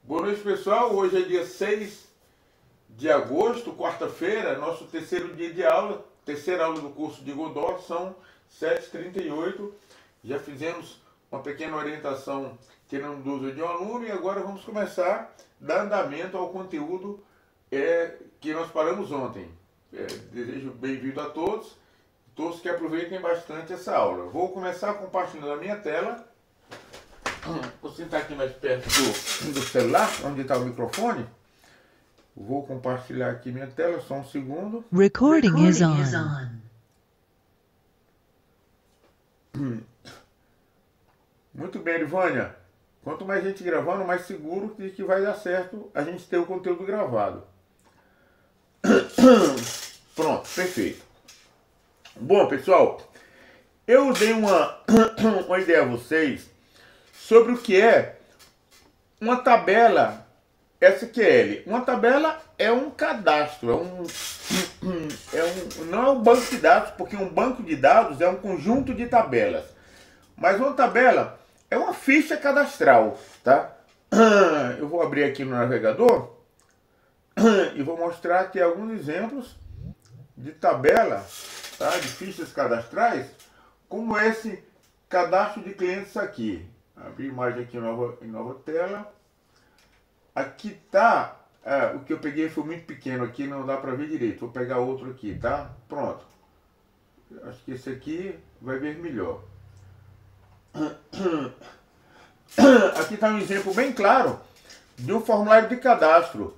Boa noite, pessoal. Hoje é dia 6 de agosto, quarta-feira, nosso terceiro dia de aula, terceira aula do curso de Godot, são 7h38. Já fizemos uma pequena orientação tirando dúvida de um aluno e agora vamos começar a dar andamento ao conteúdo que nós paramos ontem. Desejo bem-vindo a todos que aproveitem bastante essa aula. Vou começar compartilhando a minha tela. Vou sentar aqui mais perto do celular, onde está o microfone. Vou compartilhar aqui minha tela, só um segundo. Recording is on. Muito bem, Ivânia. Quanto mais gente gravando, mais seguro que vai dar certo a gente ter o conteúdo gravado. Pronto, perfeito. Bom, pessoal, eu dei uma ideia a vocês sobre o que é uma tabela SQL. Uma tabela é um cadastro, não é um banco de dados, porque um banco de dados é um conjunto de tabelas. Mas uma tabela é uma ficha cadastral, tá? Eu vou abrir aqui no navegador e vou mostrar aqui alguns exemplos de tabela, tá? De fichas cadastrais, como esse cadastro de clientes aqui. Abrir imagem aqui em nova tela. Aqui tá, o que eu peguei foi muito pequeno aqui, não dá para ver direito. Vou pegar outro aqui, tá? Pronto. Acho que esse aqui vai ver melhor. Aqui está um exemplo bem claro de um formulário de cadastro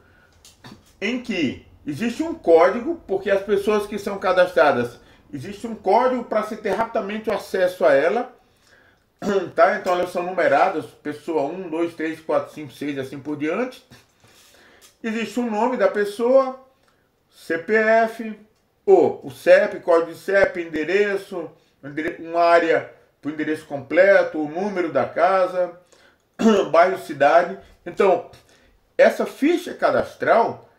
em que existe um código, porque as pessoas que são cadastradas, existe um código para se ter rapidamente o acesso a ela, tá? Então elas são numeradas, pessoa 1, 2, 3, 4, 5, 6, assim por diante. Existe o nome da pessoa, CPF, ou o CEP, código de CEP, endereço, uma área para o endereço completo, o número da casa, bairro, cidade. Então, essa ficha cadastral,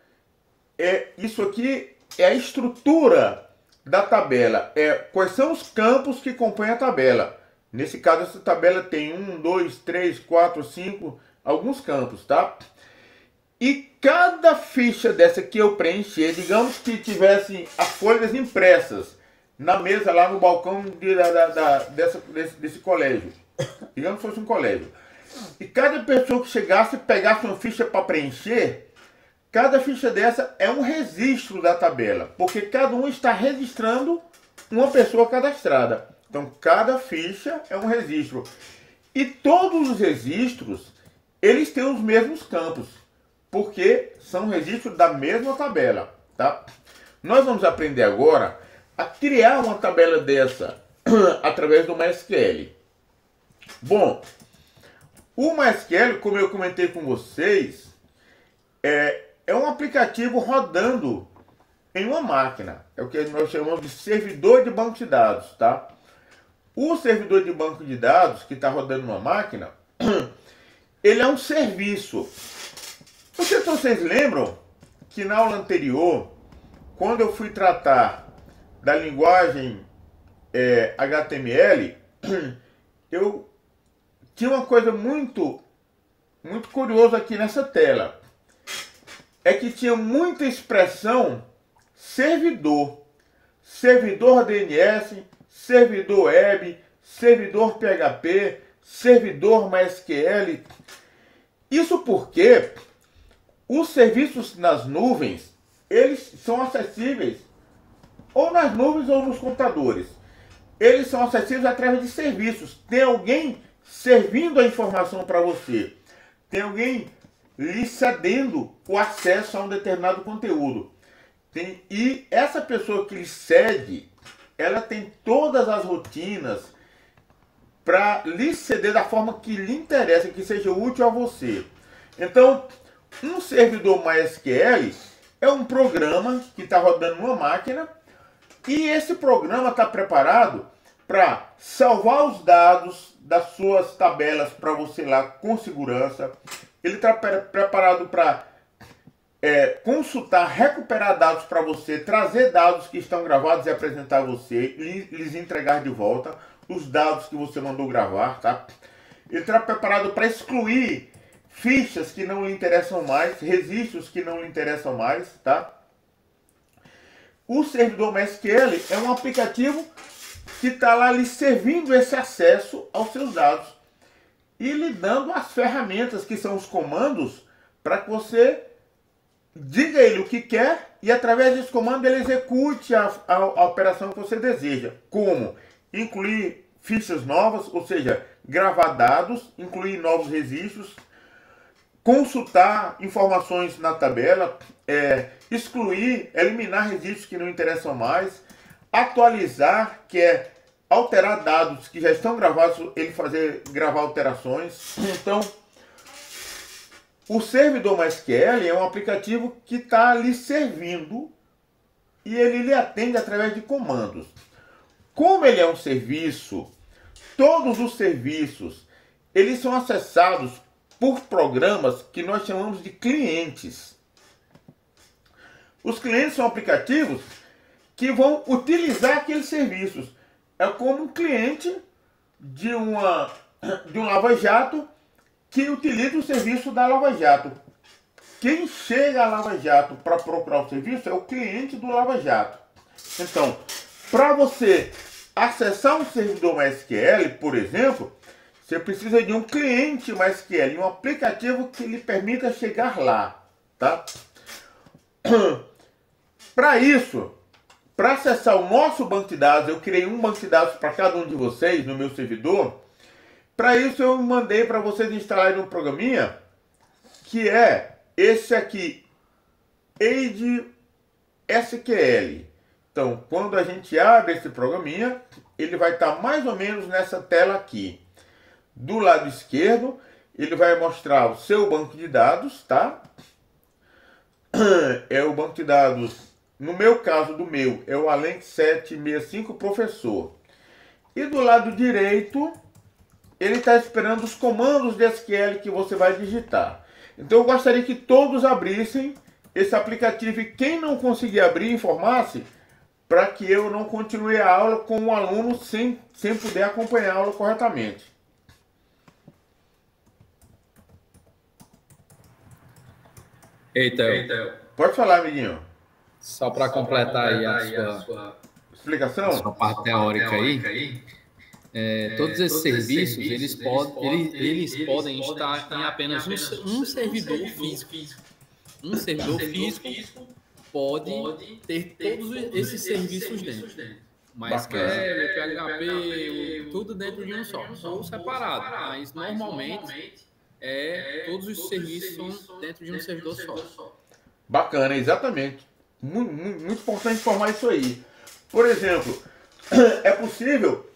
isso aqui é a estrutura da tabela, quais são os campos que compõem a tabela. Nesse caso, essa tabela tem 1, 2, 3, 4, 5, alguns campos, tá? E cada ficha dessa que eu preencher, digamos que tivesse as folhas impressas na mesa lá no balcão desse colégio. Digamos que fosse um colégio. E cada pessoa que chegasse e pegasse uma ficha para preencher, cada ficha dessa é um registro da tabela, porque cada um está registrando uma pessoa cadastrada. Então, cada ficha é um registro. E todos os registros, eles têm os mesmos campos, porque são registros da mesma tabela, tá? Nós vamos aprender agora a criar uma tabela dessa através do MySQL. Bom, o MySQL, como eu comentei com vocês, é um aplicativo rodando em uma máquina. É o que nós chamamos de servidor de banco de dados, tá? O servidor de banco de dados que está rodando numa máquina, ele é um serviço. Não sei se vocês lembram que na aula anterior, quando eu fui tratar da linguagem HTML, eu tinha uma coisa muito curiosa aqui nessa tela. É que tinha muita expressão servidor. Servidor DNS, servidor web, servidor PHP, servidor MySQL. Isso porque os serviços nas nuvens, eles são acessíveis ou nas nuvens ou nos computadores. Eles são acessíveis através de serviços. Tem alguém servindo a informação para você. Tem alguém lhe cedendo o acesso a um determinado conteúdo. E essa pessoa que lhe cede, ela tem todas as rotinas para lhe ceder da forma que lhe interessa, que seja útil a você. Então, um servidor MySQL é um programa que está rodando numa máquina e esse programa está preparado para salvar os dados das suas tabelas para você lá com segurança. Ele está preparado para consultar, recuperar dados para você, trazer dados que estão gravados e apresentar a você, lhes entregar de volta os dados que você mandou gravar, tá? Ele está preparado para excluir fichas que não lhe interessam mais, registros que não lhe interessam mais, tá? O servidor MySQL é um aplicativo que está lá lhe servindo esse acesso aos seus dados e lhe dando as ferramentas que são os comandos para que você diga a ele o que quer e através desse comando ele execute a operação que você deseja, como incluir fichas novas, ou seja, gravar dados, incluir novos registros, consultar informações na tabela, excluir, eliminar registros que não interessam mais, atualizar, que é alterar dados que já estão gravados, ele gravar alterações. Então, o servidor MySQL é um aplicativo que está lhe servindo e ele lhe atende através de comandos. Como ele é um serviço, todos os serviços, eles são acessados por programas que nós chamamos de clientes. Os clientes são aplicativos que vão utilizar aqueles serviços. É como um cliente de um lava-jato que utiliza o serviço da lava-jato. Quem chega à lava-jato para procurar o serviço é o cliente do lava-jato. Então, para você acessar um servidor MySQL, por exemplo, você precisa de um cliente MySQL, um aplicativo que lhe permita chegar lá, tá? Para isso, para acessar o nosso banco de dados, eu criei um banco de dados para cada um de vocês no meu servidor. Para isso eu mandei para vocês instalarem um programinha que é esse aqui, AidSQL. Então, quando a gente abre esse programinha, ele vai estar mais ou menos nessa tela aqui. Do lado esquerdo, ele vai mostrar o seu banco de dados, tá? É o banco de dados, no meu caso é o Alenc 765 Professor. E do lado direito, ele está esperando os comandos de SQL que você vai digitar. Então eu gostaria que todos abrissem esse aplicativo e quem não conseguir abrir, informasse para que eu não continue a aula com um aluno sem poder acompanhar a aula corretamente. Eita, pode falar, amiguinho. Só para completar aí a sua explicação, a sua parte teórica aí, todos esses serviços eles podem estar em apenas um servidor físico. Um servidor físico pode ter todos esses serviços dentro. MySQL, PHP, tudo dentro de um só, ou separado, mas normalmente todos os serviços são dentro de um servidor só. Bacana, exatamente. Muito importante informar isso aí. Por exemplo, é possível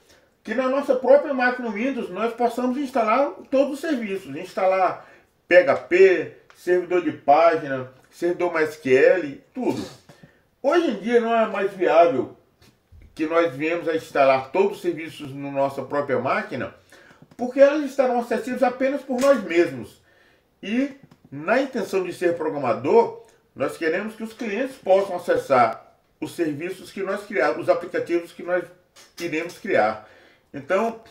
que na nossa própria máquina Windows nós possamos instalar todos os serviços. Instalar PHP, servidor de página, servidor MySQL, tudo. Hoje em dia não é mais viável que nós venhamos a instalar todos os serviços na nossa própria máquina, porque elas estarão acessíveis apenas por nós mesmos. E na intenção de ser programador, nós queremos que os clientes possam acessar os serviços que nós criamos, os aplicativos que nós iremos criar. Então,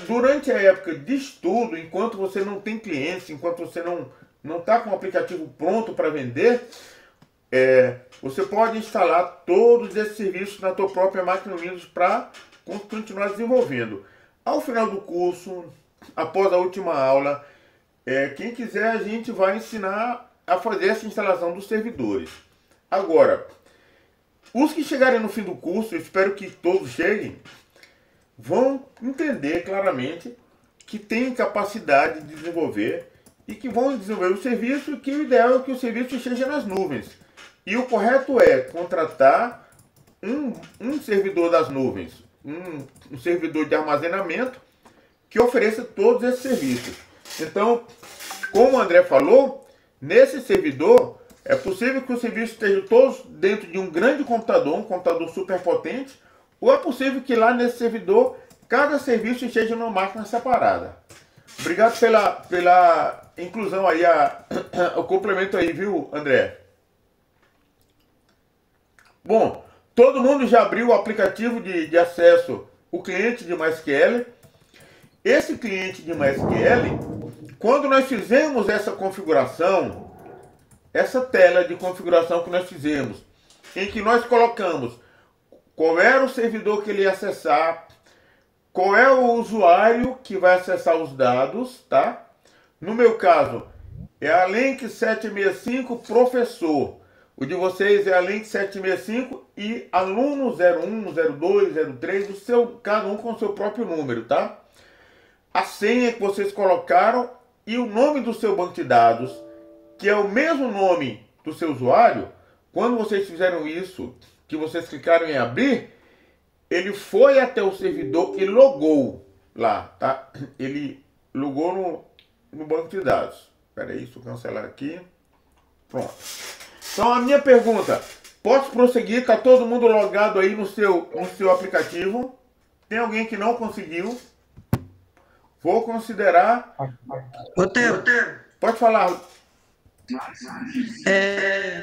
durante a época de estudo, enquanto você não tem clientes, enquanto você não está com o aplicativo pronto para vender, você pode instalar todos esses serviços na tua própria máquina Windows para continuar desenvolvendo. Ao final do curso, após a última aula, quem quiser a gente vai ensinar a fazer essa instalação dos servidores. Agora, os que chegarem no fim do curso, eu espero que todos cheguem, vão entender claramente que têm capacidade de desenvolver e que vão desenvolver o serviço, e que o ideal é que o serviço esteja nas nuvens. E o correto é contratar um servidor das nuvens, um servidor de armazenamento que ofereça todos esses serviços. Então, como o André falou, nesse servidor é possível que os serviços estejam todos dentro de um grande computador, um computador super potente, ou é possível que lá nesse servidor cada serviço esteja numa máquina separada. Obrigado pela inclusão aí, o complemento aí, viu, André? Bom, todo mundo já abriu o aplicativo de acesso, o cliente de MySQL. Esse cliente de MySQL, quando nós fizemos essa configuração, essa tela de configuração que nós fizemos, em que nós colocamos qual era o servidor que ele ia acessar, qual é o usuário que vai acessar os dados, tá? No meu caso, é a Link 765 professor. O de vocês é a Link 765 e aluno 01, 02, 03, o seu, cada um com o seu próprio número, tá? A senha que vocês colocaram e o nome do seu banco de dados, que é o mesmo nome do seu usuário. Quando vocês fizeram isso, que vocês clicaram em abrir, ele foi até o servidor e logou lá, tá? Ele logou no banco de dados. Espera aí, deixa eu cancelar aqui. Pronto. Então a minha pergunta, posso prosseguir? Tá todo mundo logado aí no seu aplicativo? Tem alguém que não conseguiu? Vou considerar... Otero, Pode falar.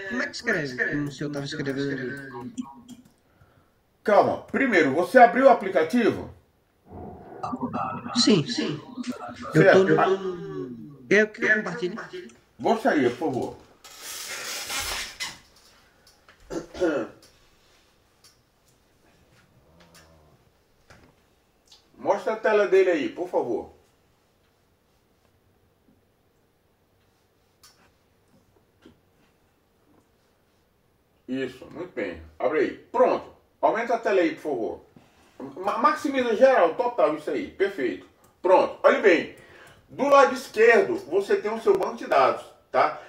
como é que escreve? Como o senhor estava escrevendo ali? Calma. Primeiro, você abriu o aplicativo? Sim. Eu Certo. tô no... Eu compartilho. Gostaria, por favor. Mostra a tela dele aí, por favor. Isso, muito bem. Abre aí. Pronto. Aumenta a tela aí, por favor. Maximiza geral, total, isso aí. Perfeito. Pronto. Olha bem. Do lado esquerdo, você tem o seu banco de dados, tá?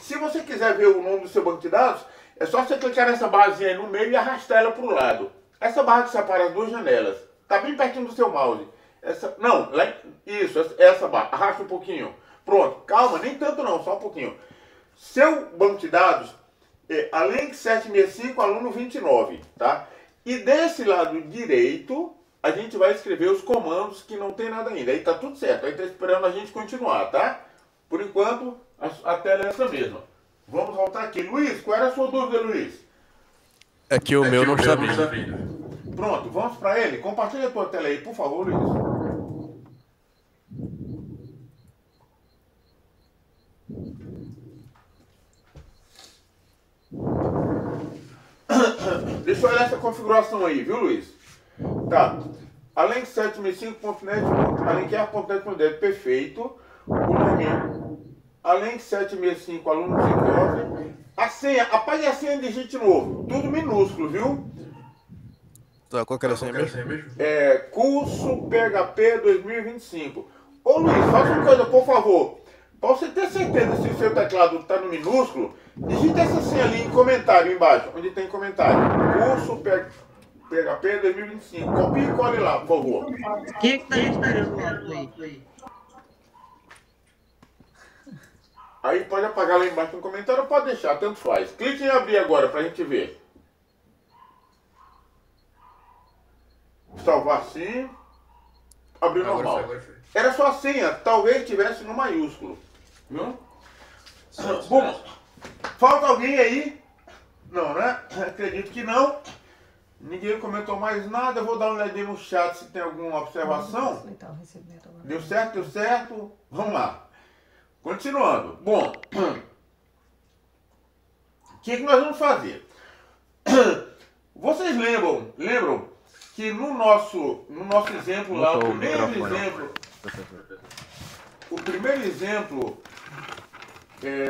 Se você quiser ver o nome do seu banco de dados, é só você clicar nessa barrazinha aí no meio e arrastar ela para o lado. Essa barra que separa as duas janelas. Tá bem pertinho do seu mouse. Essa barra. Arrasta um pouquinho. Pronto. Calma, nem tanto não, só um pouquinho. Seu banco de dados é a Link 765 aluno 29, tá? E desse lado direito, a gente vai escrever os comandos que não tem nada ainda. Aí tá tudo certo. Aí tá esperando a gente continuar, tá? Por enquanto, a tela é essa mesma. Vamos voltar aqui. Luiz, qual era a sua dúvida, Luiz? É que o meu não está abrindo. Pronto, vamos para ele. Compartilha a tua tela aí, por favor, Luiz. Deixa eu olhar essa configuração aí, viu, Luiz? Tá. Além de 765.net, alenquer.net.net, perfeito. O nome, além de 765, aluno 19. A senha, apague a senha e digite novo. Tudo minúsculo, viu? Tá, qual que era a senha mesmo? Curso PHP 2025. Ô Luiz, faça uma coisa, por favor. Para você ter certeza se o seu teclado está no minúsculo, digite essa senha ali em comentário embaixo, onde tem comentário. Curso PHP 2025. Copie e cole lá, por favor. Quem é que tá respirando alto aí? Aí pode apagar lá embaixo no comentário ou pode deixar, tanto faz. Clique em abrir agora para a gente ver. Salvar sim. Abrir normal. Era só a senha, talvez tivesse no maiúsculo. Viu? Bom, falta alguém aí? Não, né? Acredito que não. Ninguém comentou mais nada. Eu vou dar uma olhadinha no chat se tem alguma observação. Deu certo? Deu certo? Vamos lá. Continuando. Bom, o que nós vamos fazer? Vocês lembram que no nosso exemplo lá, o primeiro exemplo de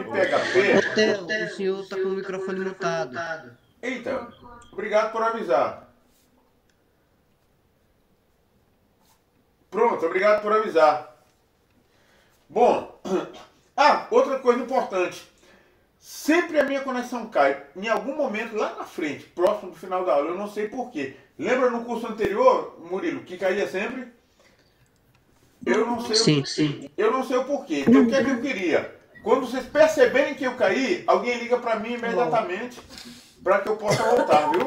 PHP... Otero, o senhor está com o microfone mutado. Eita, obrigado por avisar. Pronto, obrigado por avisar. Bom, outra coisa importante. Sempre a minha conexão cai. Em algum momento, lá na frente, próximo do final da aula, eu não sei porquê. Lembra no curso anterior, Murilo, que caía sempre? Eu não sei. Sim. Eu não sei o porquê. Então, o que é que eu queria? Quando vocês perceberem que eu caí, alguém liga para mim imediatamente para que eu possa voltar, viu?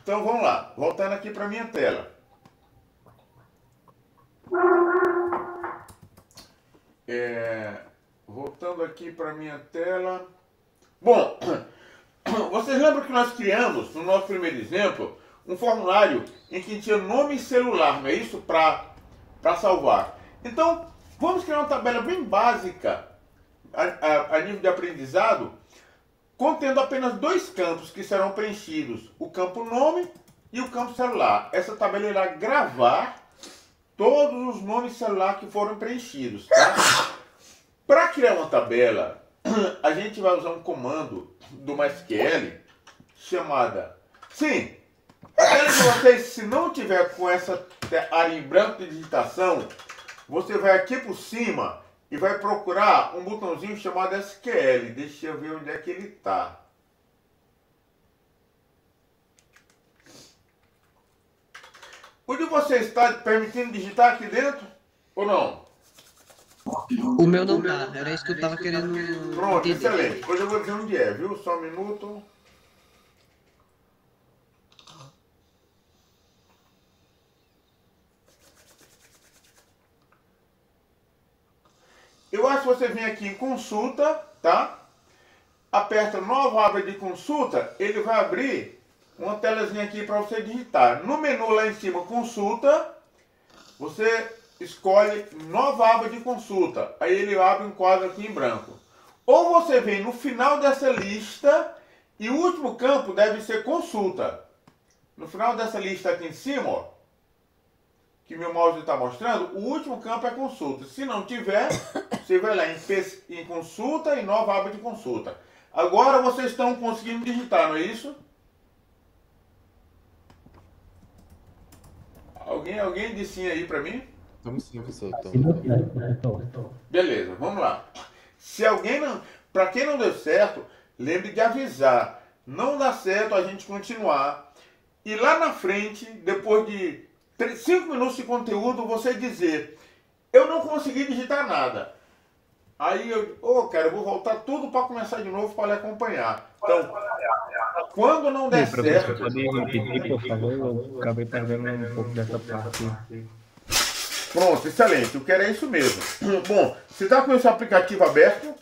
Então, vamos lá. Voltando aqui para minha tela. Voltando aqui para minha tela. Bom, vocês lembram que nós criamos, no nosso primeiro exemplo, um formulário em que tinha nome e celular, não é isso? Para salvar. Então, vamos criar uma tabela bem básica a nível de aprendizado, contendo apenas 2 campos que serão preenchidos, o campo nome e o campo celular. Essa tabela irá gravar todos os nomes celular que foram preenchidos, tá? Para criar uma tabela, a gente vai usar um comando do MySQL chamada... Sim, aquela de vocês, se não tiver com essa área em branco de digitação, você vai aqui por cima e vai procurar um botãozinho chamado SQL. Deixa eu ver onde é que ele está. O de vocês está permitindo digitar aqui dentro ou não? O meu não tá, era isso que eu tava querendo. Pronto, entender. excelente. Hoje eu vou dizer onde é, viu? Só um minuto. Eu acho que você vem aqui em consulta, tá? Aperta nova aba de consulta, ele vai abrir uma telazinha aqui para você digitar. No menu lá em cima, consulta, você escolhe nova aba de consulta. Aí ele abre um quadro aqui em branco. Ou você vem no final dessa lista e o último campo deve ser consulta. No final dessa lista aqui em cima, ó, que meu mouse está mostrando, o último campo é consulta. Se não tiver, você vai lá em consulta e nova aba de consulta. Agora vocês estão conseguindo digitar, não é isso? Alguém disse sim aí para mim? Vamos sim, professor. Beleza, vamos lá. Se alguém não... Para quem não deu certo, lembre de avisar. Não dá certo a gente continuar. E lá na frente, depois de 5 minutos de conteúdo, você dizer: eu não consegui digitar nada. Aí eu, cara, eu vou voltar tudo para começar de novo para lhe acompanhar. Então, quando não der certo... Pode repetir, por favor? Eu acabei perdendo um pouco dessa parte. Pronto, excelente. Eu quero é isso mesmo. Bom, você está com esse aplicativo aberto?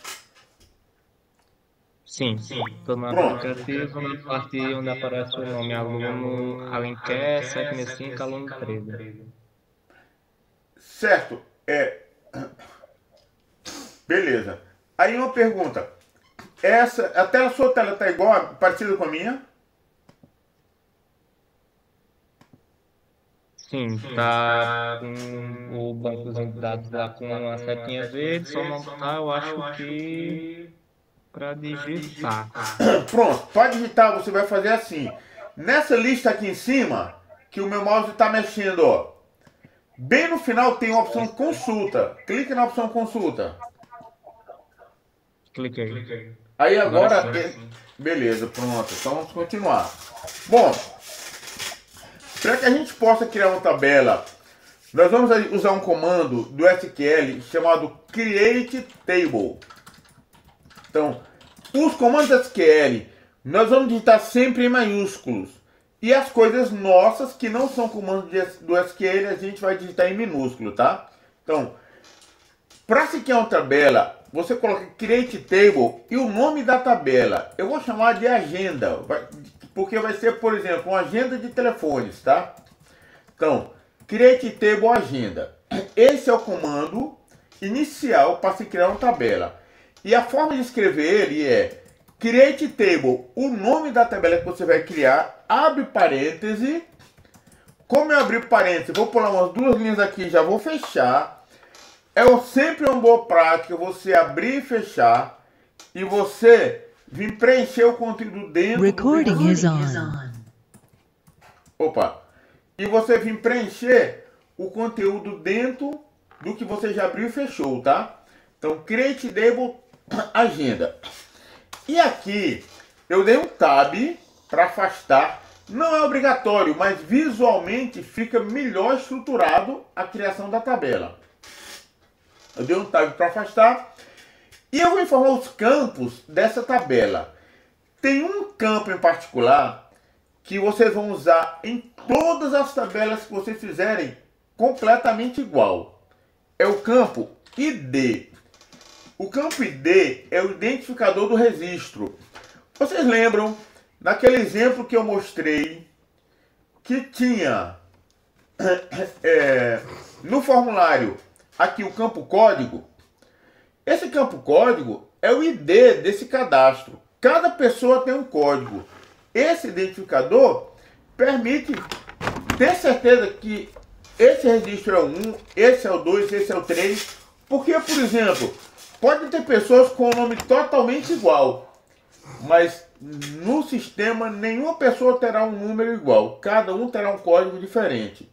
Sim, estou no Pronto. aplicativo, na parte onde aparece o nome aluno Alenquer 765, aluno 13. Certo. Beleza. Aí uma pergunta. A sua tela está igual, parecida com a minha? Sim, tá com o bancozinho de dados lá com uma setinha verde, só não tá, eu acho que para digitar. Pronto. Para digitar você vai fazer assim. Nessa lista aqui em cima, que o meu mouse está mexendo, ó. Bem no final tem a opção consulta. Clique na opção consulta. Cliquei. Aí agora... Agora sim. Beleza, pronto. Então vamos continuar. Bom, para que a gente possa criar uma tabela, nós vamos usar um comando do SQL chamado create table. Então, os comandos SQL, nós vamos digitar sempre em maiúsculos. E as coisas nossas, que não são comandos do SQL, a gente vai digitar em minúsculo, tá? Então, para se criar uma tabela, você coloca create table e o nome da tabela. Eu vou chamar de agenda, porque vai ser, por exemplo, uma agenda de telefones, tá? Então, create table agenda. Esse é o comando inicial para se criar uma tabela. E a forma de escrever ele é create table, o nome da tabela que você vai criar, abre parêntese. Como eu abri parêntese, vou pular umas 2 linhas aqui, já vou fechar. Sempre uma boa prática você abrir e fechar e você vir preencher o conteúdo dentro Recording is on. Opa! E você vir preencher o conteúdo dentro do que você já abriu e fechou, tá? Então, create table agenda. E aqui eu dei um tab para afastar. Não é obrigatório, mas visualmente fica melhor estruturado a criação da tabela. Eu dei um tab para afastar. E eu vou informar os campos dessa tabela. Tem um campo em particular que vocês vão usar em todas as tabelas que vocês fizerem completamente igual. É o campo ID. O campo ID é o identificador do registro. Vocês lembram daquele exemplo que eu mostrei que tinha no formulário aqui o campo código. Esse campo código é o ID desse cadastro. Cada pessoa tem um código. Esse identificador permite ter certeza que esse registro é o 1, esse é o 2, esse é o 3. Porque, por exemplo, pode ter pessoas com o nome totalmente igual, mas no sistema nenhuma pessoa terá um número igual. Cada um terá um código diferente.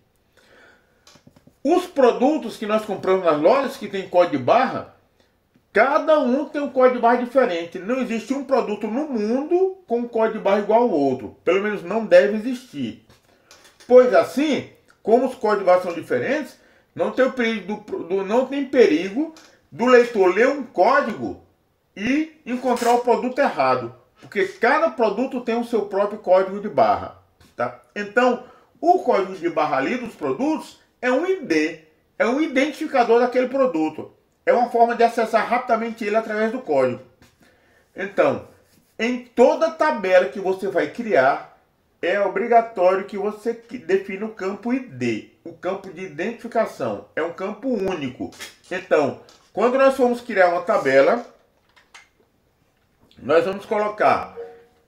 Os produtos que nós compramos nas lojas que tem código de barra, cada um tem um código de barra diferente. Não existe um produto no mundo com um código de barra igual ao outro. Pelo menos não deve existir. Pois assim, como os códigos de barra são diferentes, não tem perigo do leitor ler um código e encontrar o produto errado. Porque cada produto tem o seu próprio código de barra. Tá? Então, o código de barra ali dos produtos é um ID. É um identificador daquele produto. É uma forma de acessar rapidamente ele através do código. Então, em toda tabela que você vai criar, é obrigatório que você defina o campo ID, o campo de identificação. É um campo único. Então, quando nós formos criar uma tabela, nós vamos colocar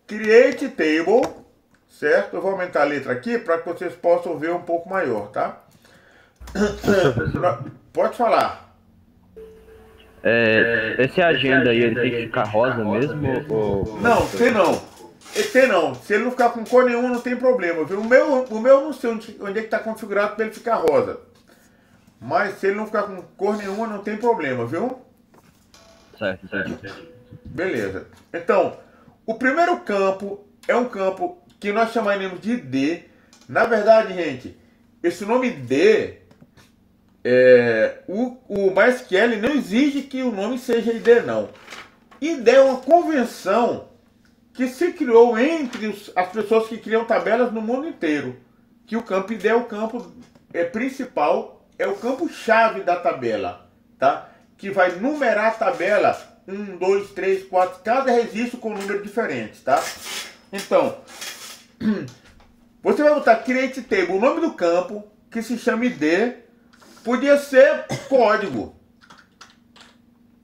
Create Table, certo? Eu vou aumentar a letra aqui para que vocês possam ver um pouco maior, tá? Pode falar. Essa agenda aí, ele tem que ficar rosa mesmo? Ou... Não, tem não. Se ele não ficar com cor nenhuma, não tem problema, viu? O meu não sei onde é que está configurado para ele ficar rosa. Mas se ele não ficar com cor nenhuma, não tem problema, viu? Certo. Beleza. Então, o primeiro campo é um campo que nós chamaremos de ID. Na verdade, gente, esse nome ID, o MySQL não exige que o nome seja ID, não. ID é uma convenção que se criou entre as pessoas que criam tabelas no mundo inteiro. Que o campo ID é o campo principal, é o campo-chave da tabela, tá? Que vai numerar a tabela 1, 2, 3, 4, cada registro com um número diferente, tá? Então, você vai botar Create Table, o nome do campo, que se chama ID, podia ser código,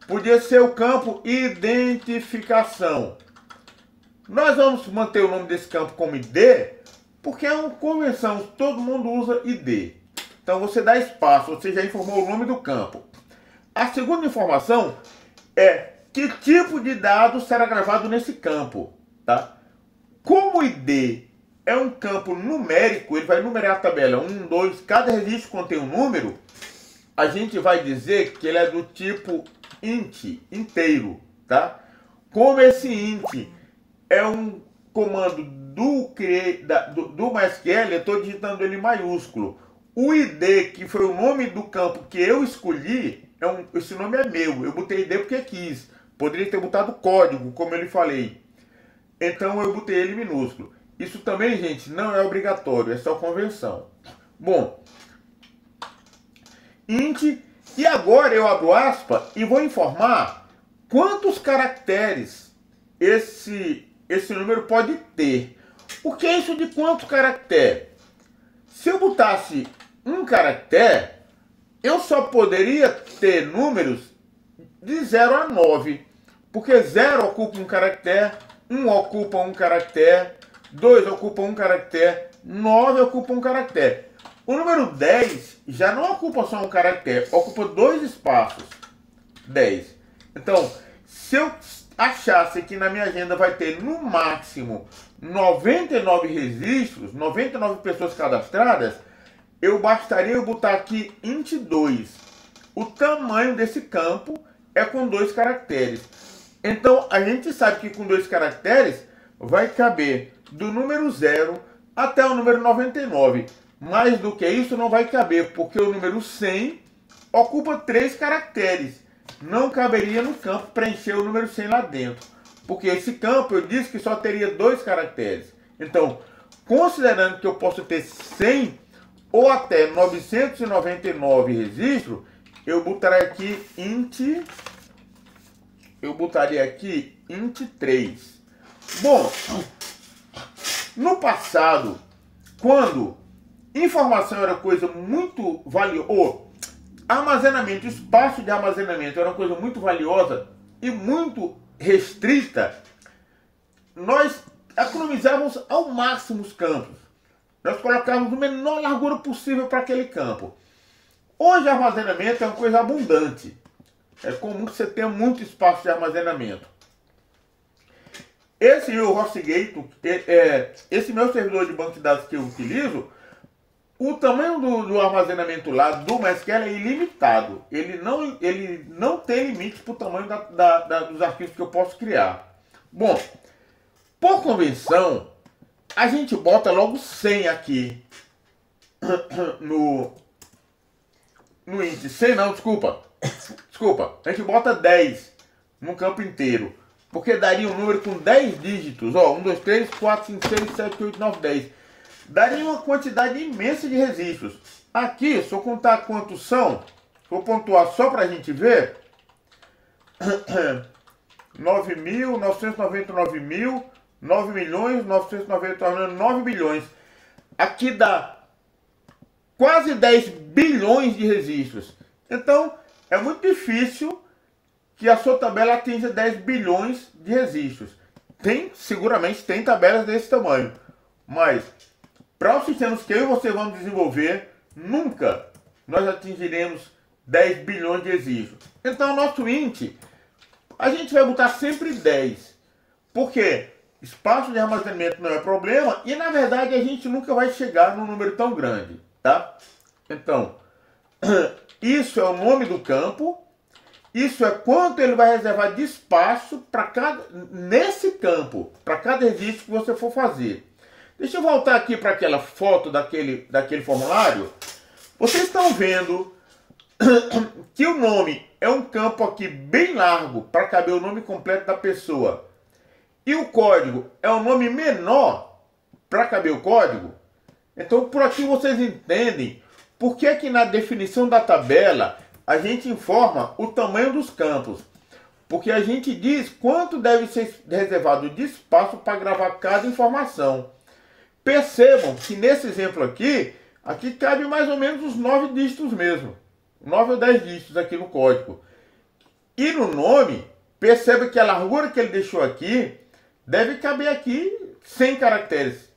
podia ser o campo identificação. Nós vamos manter o nome desse campo como ID, porque é uma convenção, todo mundo usa ID. Então você dá espaço, você já informou o nome do campo. A segunda informação é que tipo de dado será gravado nesse campo, tá? Como o ID é um campo numérico, ele vai numerar a tabela 1, 2, cada registro contém um número, a gente vai dizer que ele é do tipo int, inteiro, tá? Como esse int é um comando do MySQL, eu estou digitando ele em maiúsculo. O ID, que foi o nome do campo que eu escolhi, esse nome é meu, eu botei ID porque quis. Poderia ter botado código, como eu lhe falei. Então eu botei ele minúsculo. Isso também, gente, não é obrigatório, é só convenção. Bom, int, e agora eu abro aspa e vou informar quantos caracteres esse número pode ter. O que é isso de quantos caracteres? Se eu botasse um caractere, eu só poderia ter números de 0 a 9. Porque 0 ocupa um caractere, 1 ocupa um caractere, 2 ocupa um caractere, 9 ocupa um caractere. O número 10 já não ocupa só um caractere, ocupa 2 espaços. 10. Então, se eu achasse que na minha agenda vai ter no máximo 99 registros, 99 pessoas cadastradas, bastaria eu botar aqui int 2. O tamanho desse campo é com 2 caracteres. Então, a gente sabe que com 2 caracteres vai caber do número 0 até o número 99. Mais do que isso não vai caber, porque o número 100 ocupa 3 caracteres. Não caberia no campo preencher o número 100 lá dentro. Porque esse campo eu disse que só teria 2 caracteres. Então, considerando que eu posso ter 100 ou até 999 registros, eu botaria aqui int 3. Bom, no passado, quando informação era coisa muito valiosa, armazenamento, espaço de armazenamento era uma coisa muito valiosa e muito restrita, nós economizávamos ao máximo os campos. Nós colocávamos a menor largura possível para aquele campo. Hoje armazenamento é uma coisa abundante. É comum que você tenha muito espaço de armazenamento. Esse meu HostGator, esse meu servidor de banco de dados que eu utilizo, o tamanho do armazenamento lá do MySQL é ilimitado. Ele não tem limite para o tamanho dos arquivos que eu posso criar. Bom, por convenção, a gente bota logo 100 aqui no índice. 100 não, desculpa. A gente bota 10 no campo inteiro. Porque daria um número com 10 dígitos. Ó, 1, 2, 3, 4, 5, 6, 7, 8, 9, 10. Daria uma quantidade imensa de registros. Aqui, se eu contar quantos são, vou pontuar só para a gente ver. 9.999 mil, 9 milhões, 999 bilhões. Aqui dá quase 10 bilhões de registros. Então, é muito difícil que a sua tabela atinja 10 bilhões de registros. Seguramente tem tabelas desse tamanho. Mas, para os sistemas que eu e você vamos desenvolver, nunca nós atingiremos 10 bilhões de registros. Então, o nosso int, a gente vai botar sempre 10. Porque espaço de armazenamento não é problema e, na verdade, a gente nunca vai chegar num número tão grande, tá? Então, isso é o nome do campo. Isso é quanto ele vai reservar de espaço nesse campo, para cada registro que você for fazer. Deixa eu voltar aqui para aquela foto daquele formulário. Vocês estão vendo que o nome é um campo aqui bem largo para caber o nome completo da pessoa. E o código é um nome menor para caber o código. Então por aqui vocês entendem por que que na definição da tabela a gente informa o tamanho dos campos. Porque a gente diz quanto deve ser reservado de espaço para gravar cada informação. Percebam que nesse exemplo aqui cabe mais ou menos os 9 dígitos mesmo. 9 ou 10 dígitos aqui no código. E no nome, perceba que a largura que ele deixou aqui deve caber aqui 100 caracteres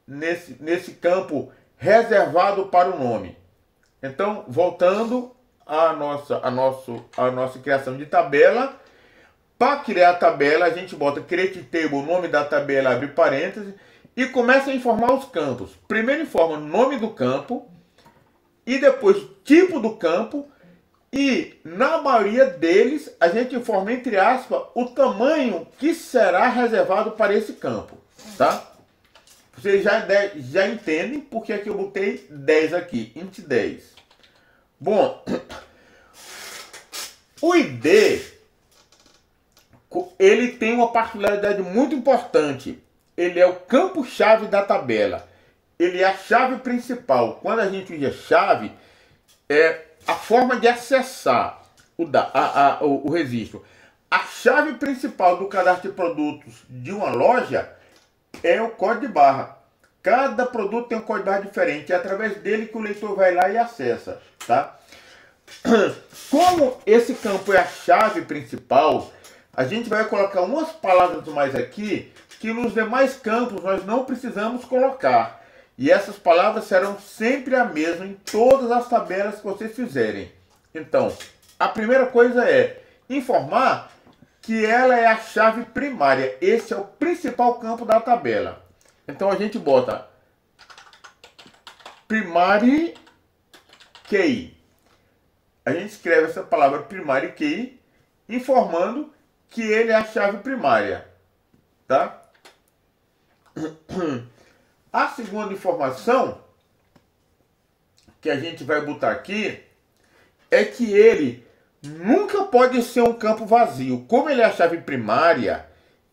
nesse campo reservado para o nome. Então, voltando à nossa criação de tabela. Para criar a tabela, a gente bota create table, o nome da tabela, abre parênteses, e começa a informar os campos. Primeiro informa o nome do campo, e depois o tipo do campo, e na maioria deles a gente informa, entre aspas, o tamanho que será reservado para esse campo, tá? Vocês já entendem porque é que eu botei 10 aqui, int 10. Bom, o ID, ele tem uma particularidade muito importante. Ele é o campo-chave da tabela. Ele é a chave principal. Quando a gente usa chave, é a forma de acessar o registro. A chave principal do cadastro de produtos de uma loja é o código de barra. Cada produto tem um código de barra diferente. É através dele que o leitor vai lá e acessa, tá? Como esse campo é a chave principal, a gente vai colocar umas palavras mais aqui que nos demais campos nós não precisamos colocar. E essas palavras serão sempre a mesma em todas as tabelas que vocês fizerem. Então, a primeira coisa é informar que ela é a chave primária. Esse é o principal campo da tabela. Então a gente bota primary key. A gente escreve essa palavra primary key, informando que ele é a chave primária, tá? A segunda informação que a gente vai botar aqui é que ele nunca pode ser um campo vazio. Como ele é a chave primária,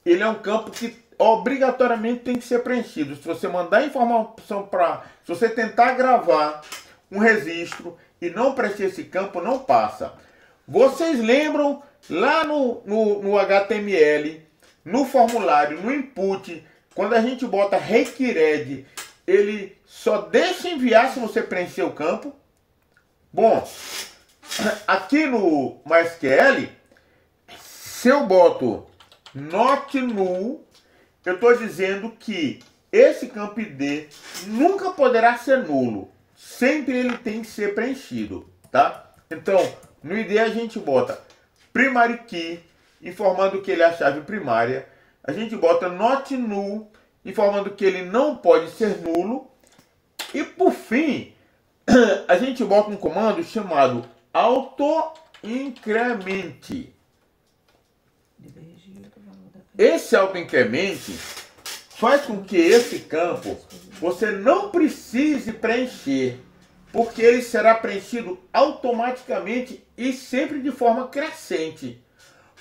ele é um campo que obrigatoriamente tem que ser preenchido. Se você mandar informação se você tentar gravar um registro e não preencher esse campo, não passa. Vocês lembram lá no HTML, no formulário, no input, quando a gente bota required, ele só deixa enviar se você preencher o campo. Bom, aqui no MySQL, se eu boto not null, eu estou dizendo que esse campo ID nunca poderá ser nulo. Sempre ele tem que ser preenchido, tá? Então, no ID a gente bota primary key, informando que ele é a chave primária. A gente bota not null, informando que ele não pode ser nulo. E por fim, a gente bota um comando chamado autoincremente. Esse autoincremente faz com que esse campo você não precise preencher, porque ele será preenchido automaticamente e sempre de forma crescente.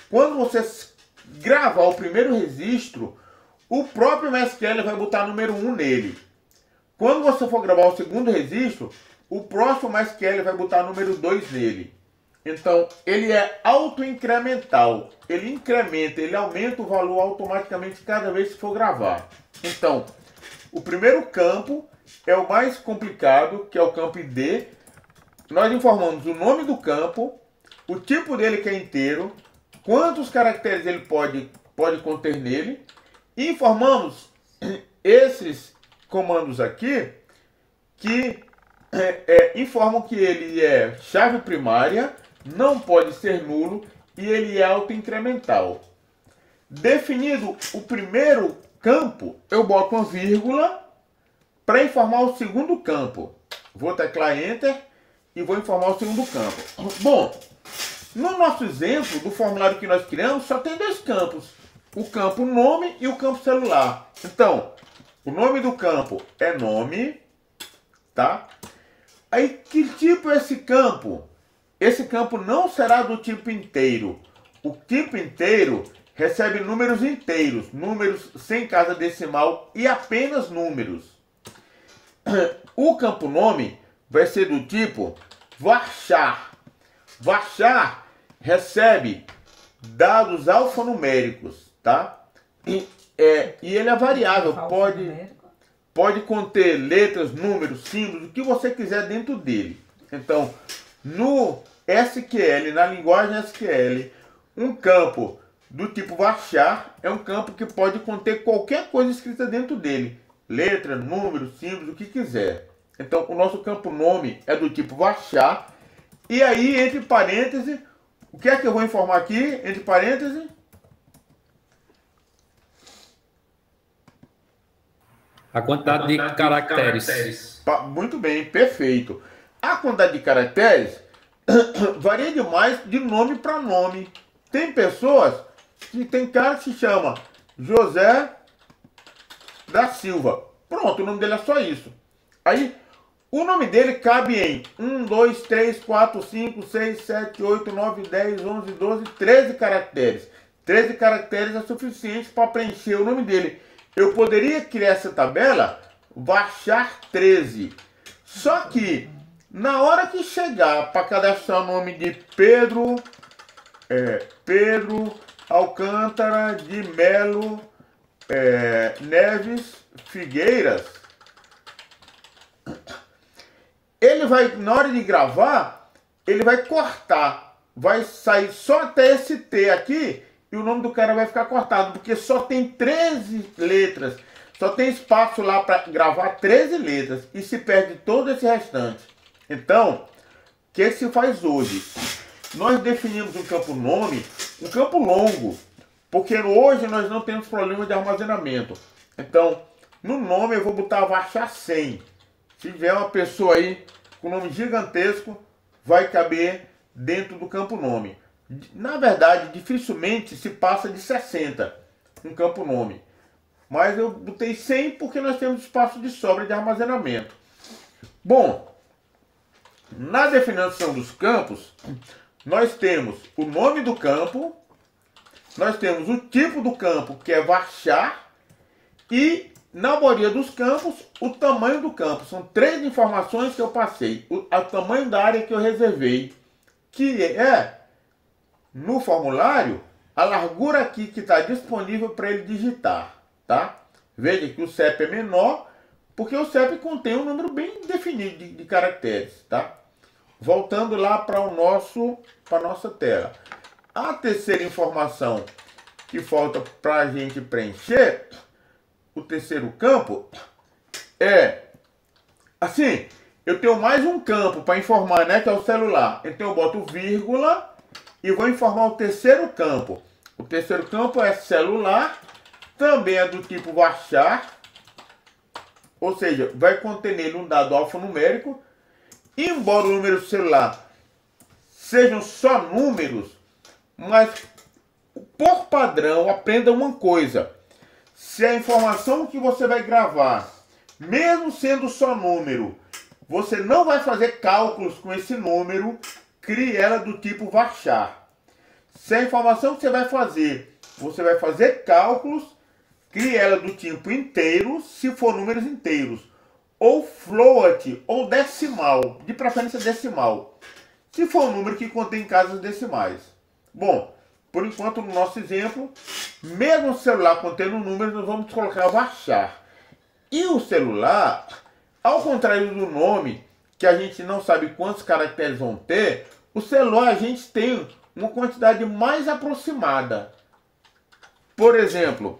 Quando você gravar o primeiro registro, o próprio MySQL vai botar número 1 nele. Quando você for gravar o segundo registro, o próximo MySQL vai botar número 2 nele. Então, ele é autoincremental. Ele incrementa, ele aumenta o valor automaticamente cada vez que for gravar. Então, o primeiro campo é o mais complicado, que é o campo ID. Nós informamos o nome do campo, o tipo dele que é inteiro, quantos caracteres ele pode conter nele. E informamos esses comandos aqui que informam que ele é chave primária, não pode ser nulo e ele é autoincremental. Definido o primeiro campo, eu boto uma vírgula para informar o segundo campo. Vou teclar Enter e vou informar o segundo campo. Bom, no nosso exemplo do formulário que nós criamos, só tem 2 campos. O campo nome e o campo celular. Então, o nome do campo é nome, tá? Aí, que tipo é esse campo? Esse campo não será do tipo inteiro. O tipo inteiro recebe números inteiros, números sem casa decimal e apenas números. O campo nome vai ser do tipo varchar. Varchar recebe dados alfanuméricos, tá? E ele é variável, pode conter letras, números, símbolos, o que você quiser dentro dele. Então, no SQL, na linguagem SQL, um campo do tipo varchar é um campo que pode conter qualquer coisa escrita dentro dele. Letra, número, símbolo, o que quiser. Então, o nosso campo nome é do tipo varchar. E aí, entre parênteses, o que é que eu vou informar aqui? Entre parênteses, A quantidade de caracteres. Muito bem, perfeito. A quantidade de caracteres varia demais de nome para nome. Tem pessoas que tem cara que se chama José da Silva. Pronto, o nome dele é só isso. Aí, o nome dele cabe em 1, 2, 3, 4, 5, 6, 7, 8, 9, 10, 11, 12, 13 caracteres. 13 caracteres é suficiente para preencher o nome dele. Eu poderia criar essa tabela, varchar 13. Só que, na hora que chegar para cadastrar o nome de Pedro Alcântara de Melo Neves Figueiras, ele vai, na hora de gravar, ele vai cortar. Vai sair só até esse T aqui e o nome do cara vai ficar cortado, porque só tem 13 letras. Só tem espaço lá para gravar 13 letras e se perde todo esse restante. Então, o que se faz hoje? Nós definimos um campo nome, um campo longo, porque hoje nós não temos problema de armazenamento. Então, no nome eu vou botar varchar 100. Se tiver uma pessoa aí com nome gigantesco, vai caber dentro do campo nome. Na verdade, dificilmente se passa de 60 um campo nome. Mas eu botei 100 porque nós temos espaço de sobra de armazenamento. Bom, na definição dos campos, nós temos o nome do campo, nós temos o tipo do campo, que é varchar, e na maioria dos campos, o tamanho do campo. São 3 informações que eu passei. O tamanho da área que eu reservei, que é, no formulário, a largura aqui que está disponível para ele digitar, tá? Veja que o CEP é menor, Porque o CEP contém um número bem definido de caracteres, tá? Voltando lá para a nossa tela. A terceira informação que falta para a gente preencher, o terceiro campo, é assim, eu tenho mais um campo para informar, né, que é o celular. Então eu boto vírgula e vou informar o terceiro campo. O terceiro campo é celular, também é do tipo varchar, ou seja, vai conter nele um dado alfanumérico. Embora o número celular sejam só números, mas por padrão, aprenda uma coisa. Se a informação que você vai gravar, mesmo sendo só número, você não vai fazer cálculos com esse número, crie ela do tipo varchar. Se a informação que você vai fazer cálculos, crie ela do tipo inteiro, se for números inteiros. Ou float, ou decimal, de preferência decimal, se for um número que contém casas decimais. Bom, por enquanto no nosso exemplo, mesmo o celular contendo números, nós vamos colocar varchar. E o celular, ao contrário do nome, que a gente não sabe quantos caracteres vão ter, o celular a gente tem uma quantidade mais aproximada. Por exemplo,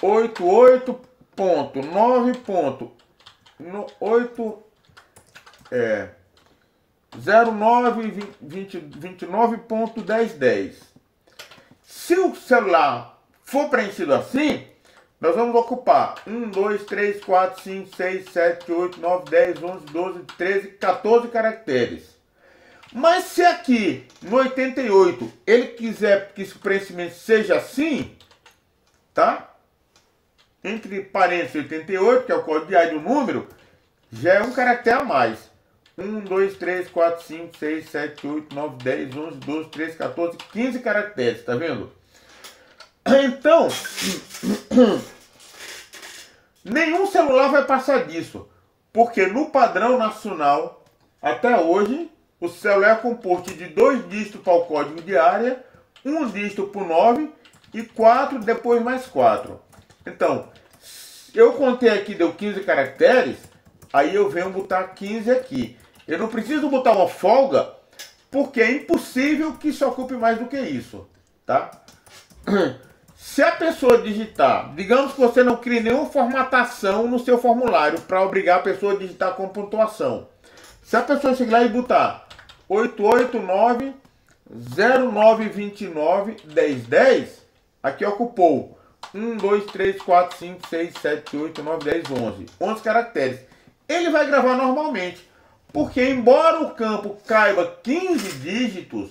09.1010. Se o celular for preenchido assim, nós vamos ocupar 1, 2, 3, 4, 5, 6, 7, 8, 9, 10, 11, 12, 13, 14 caracteres. Mas se aqui no 88 ele quiser que esse preenchimento seja assim, tá? Entre parênteses 88, que é o código de área do número, já é um caractere a mais. 1, 2, 3, 4, 5, 6, 7, 8, 9, 10, 11, 12, 13, 14, 15 caracteres, tá vendo? Então, nenhum celular vai passar disso, porque no padrão nacional, até hoje, o celular é composto de 2 dígitos para o código de área, 1 dígito para o 9 e 4 depois mais 4. Então, eu contei aqui, deu 15 caracteres, aí eu venho botar 15 aqui. Eu não preciso botar uma folga, porque é impossível que se ocupe mais do que isso, tá? Se a pessoa digitar, digamos que você não cria nenhuma formatação no seu formulário para obrigar a pessoa a digitar com pontuação. Se a pessoa chegar lá e botar 889-0929-1010, aqui ocupou 1, 2, 3, 4, 5, 6, 7, 8, 9, 10, 11. 11 caracteres. Ele vai gravar normalmente, porque embora o campo caiba 15 dígitos,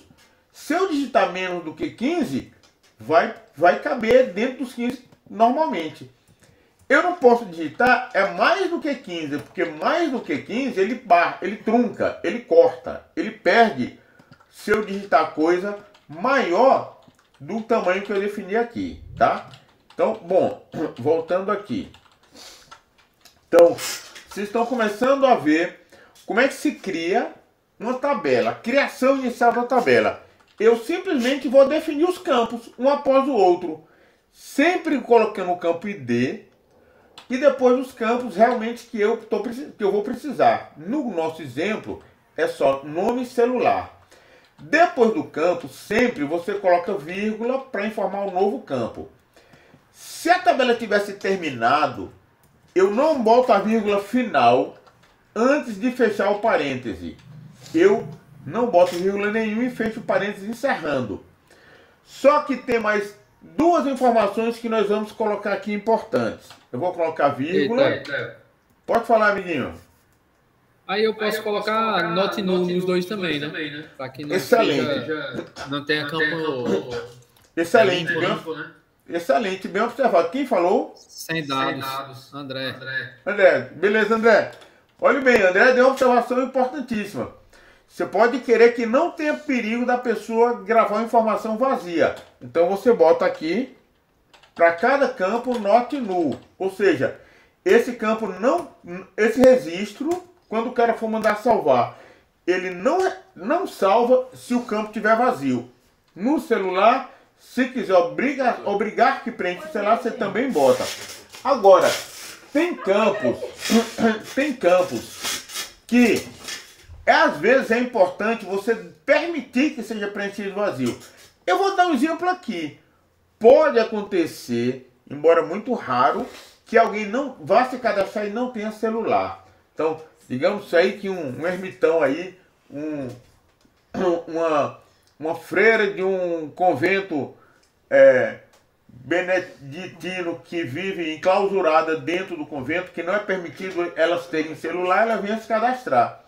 se eu digitar menos do que 15, vai caber dentro dos 15 normalmente. Eu não posso digitar mais do que 15, porque mais do que 15 ele trunca, ele corta, ele perde se eu digitar coisa maior do tamanho que eu defini aqui, tá? Então, bom, voltando aqui. Então, vocês estão começando a ver como é que se cria uma tabela, a criação inicial da tabela. Eu simplesmente vou definir os campos, um após o outro, sempre colocando o campo ID e depois os campos realmente que eu vou precisar. No nosso exemplo, é só nome celular. Depois do campo, sempre você coloca vírgula para informar o novo campo. Se a tabela tivesse terminado, eu não boto a vírgula final antes de fechar o parêntese. Eu não boto vírgula nenhuma e fecho o parêntese encerrando. Só que tem mais 2 informações que nós vamos colocar aqui importantes. Eu vou colocar vírgula. Eita. Pode falar, amiguinho. Aí eu posso colocar not null nos dois também, né? Para que não Excelente. não tenha campo Excelente, limpo, né? Excelente, bem observado. Quem falou? Sem dados. André. André. Beleza, André. Olha bem, André deu uma observação importantíssima. Você pode querer que não tenha perigo da pessoa gravar uma informação vazia. Então você bota aqui, para cada campo, not null. Ou seja, esse campo esse registro, quando o cara for mandar salvar, ele não salva se o campo estiver vazio. No celular, se quiser obrigar que preencha o celular, você também bota. Agora, tem campos, tem campos que às vezes é importante você permitir que seja preenchido vazio. Eu vou dar um exemplo aqui. Pode acontecer, embora muito raro, que alguém não vá se cadastrar e não tenha celular. Então, digamos aí que um ermitão aí, uma freira de um convento beneditino que vive enclausurada dentro do convento, que não é permitido elas terem celular, ela vem se cadastrar.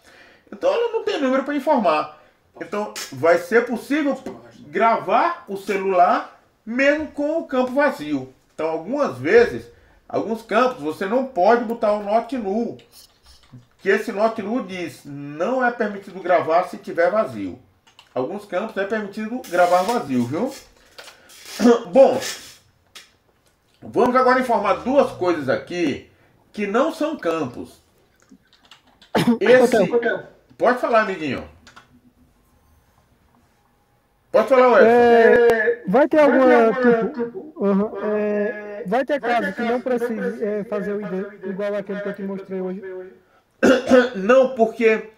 Então ela não tem número para informar. Então vai ser possível gravar o celular mesmo com o campo vazio. Então algumas vezes, alguns campos você não pode botar o not null, que esse not null diz não é permitido gravar se tiver vazio. Alguns campos é permitido gravar vazio, viu? Bom, vamos agora informar duas coisas aqui que não são campos. Pode falar, amiguinho. Pode falar, Wes. Vai ter alguma vai ter caso que não precise fazer o ID igual aquele que eu te mostrei hoje? Não, porque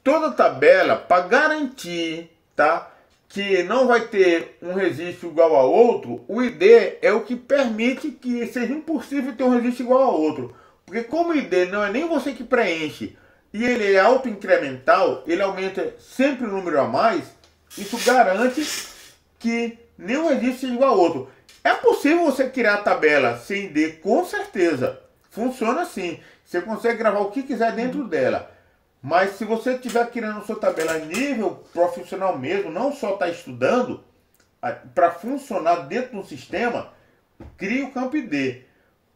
toda tabela, para garantir, tá, que não vai ter um registro igual a outro, o ID é o que permite que seja impossível ter um registro igual a outro. Porque como o ID não é nem você que preenche, e ele é auto-incremental, ele aumenta sempre o número a mais, isso garante que nenhum registro seja igual a outro. É possível você criar a tabela sem ID, com certeza. Funciona assim. Você consegue gravar o que quiser dentro dela. Mas se você estiver criando sua tabela a nível profissional mesmo, não só está estudando, para funcionar dentro do sistema, crie o campo ID.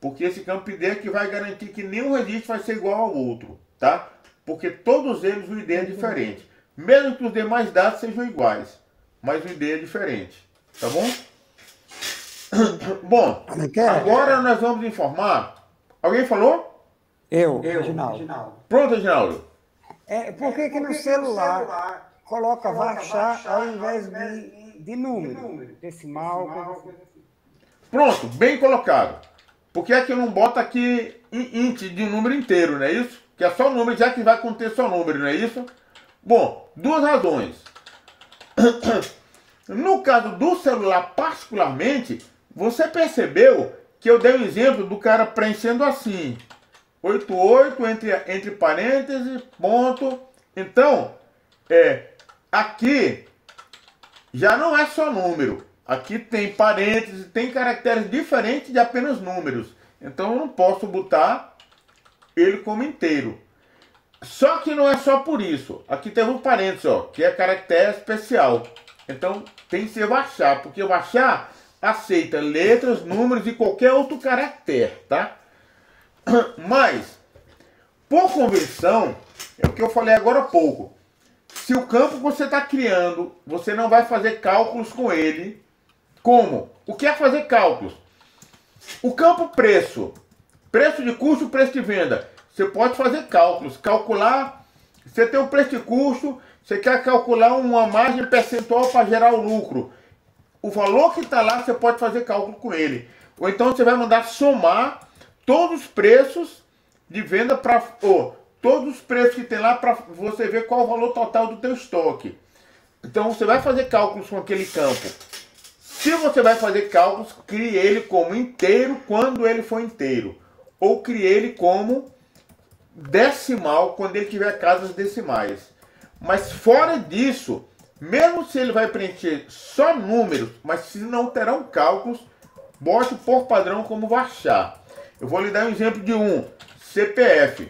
Porque esse campo ID é que vai garantir que nenhum registro vai ser igual ao outro, tá? Porque todos eles o ID é diferente. Mesmo que os demais dados sejam iguais, mas o ID é diferente, tá bom? Bom, agora nós vamos informar. Alguém falou? Eu, Reginaldo. Pronto, Reginaldo. Por que no celular coloca varchar ao invés de número? Decimal, coisa assim? Pronto, bem colocado. Por que é que eu não boto aqui int de um número inteiro, não é isso? Que é só número, já que vai conter só número, não é isso? Bom, duas razões. No caso do celular particularmente, você percebeu que eu dei um exemplo do cara preenchendo assim. 88 entre parênteses, ponto. Então, aqui já não é só número. Aqui tem parênteses, tem caracteres diferentes de apenas números. Então eu não posso botar ele como inteiro. Só que não é só por isso. Aqui tem um parênteses, ó, que é caractere especial. Então tem que ser varchar, porque varchar aceita letras, números e qualquer outro caractere, tá? Mas, por conversão, é o que eu falei agora há pouco. Se o campo que você está criando, você não vai fazer cálculos com ele. Como? O que é fazer cálculos? O campo preço. Preço de custo, preço de venda. Você pode fazer cálculos. Calcular, você tem um preço de custo, você quer calcular uma margem percentual para gerar o lucro. O valor que está lá, você pode fazer cálculo com ele. Ou então você vai mandar somar todos os preços de venda para... todos os preços que tem lá para você ver qual o valor total do teu estoque. Então você vai fazer cálculos com aquele campo. Se você vai fazer cálculos, crie ele como inteiro quando ele for inteiro. Ou crie ele como decimal quando ele tiver casas decimais. Mas fora disso, mesmo se ele vai preencher só números, mas se não terão cálculos, bote por padrão como varchar. Eu vou lhe dar um exemplo de um CPF.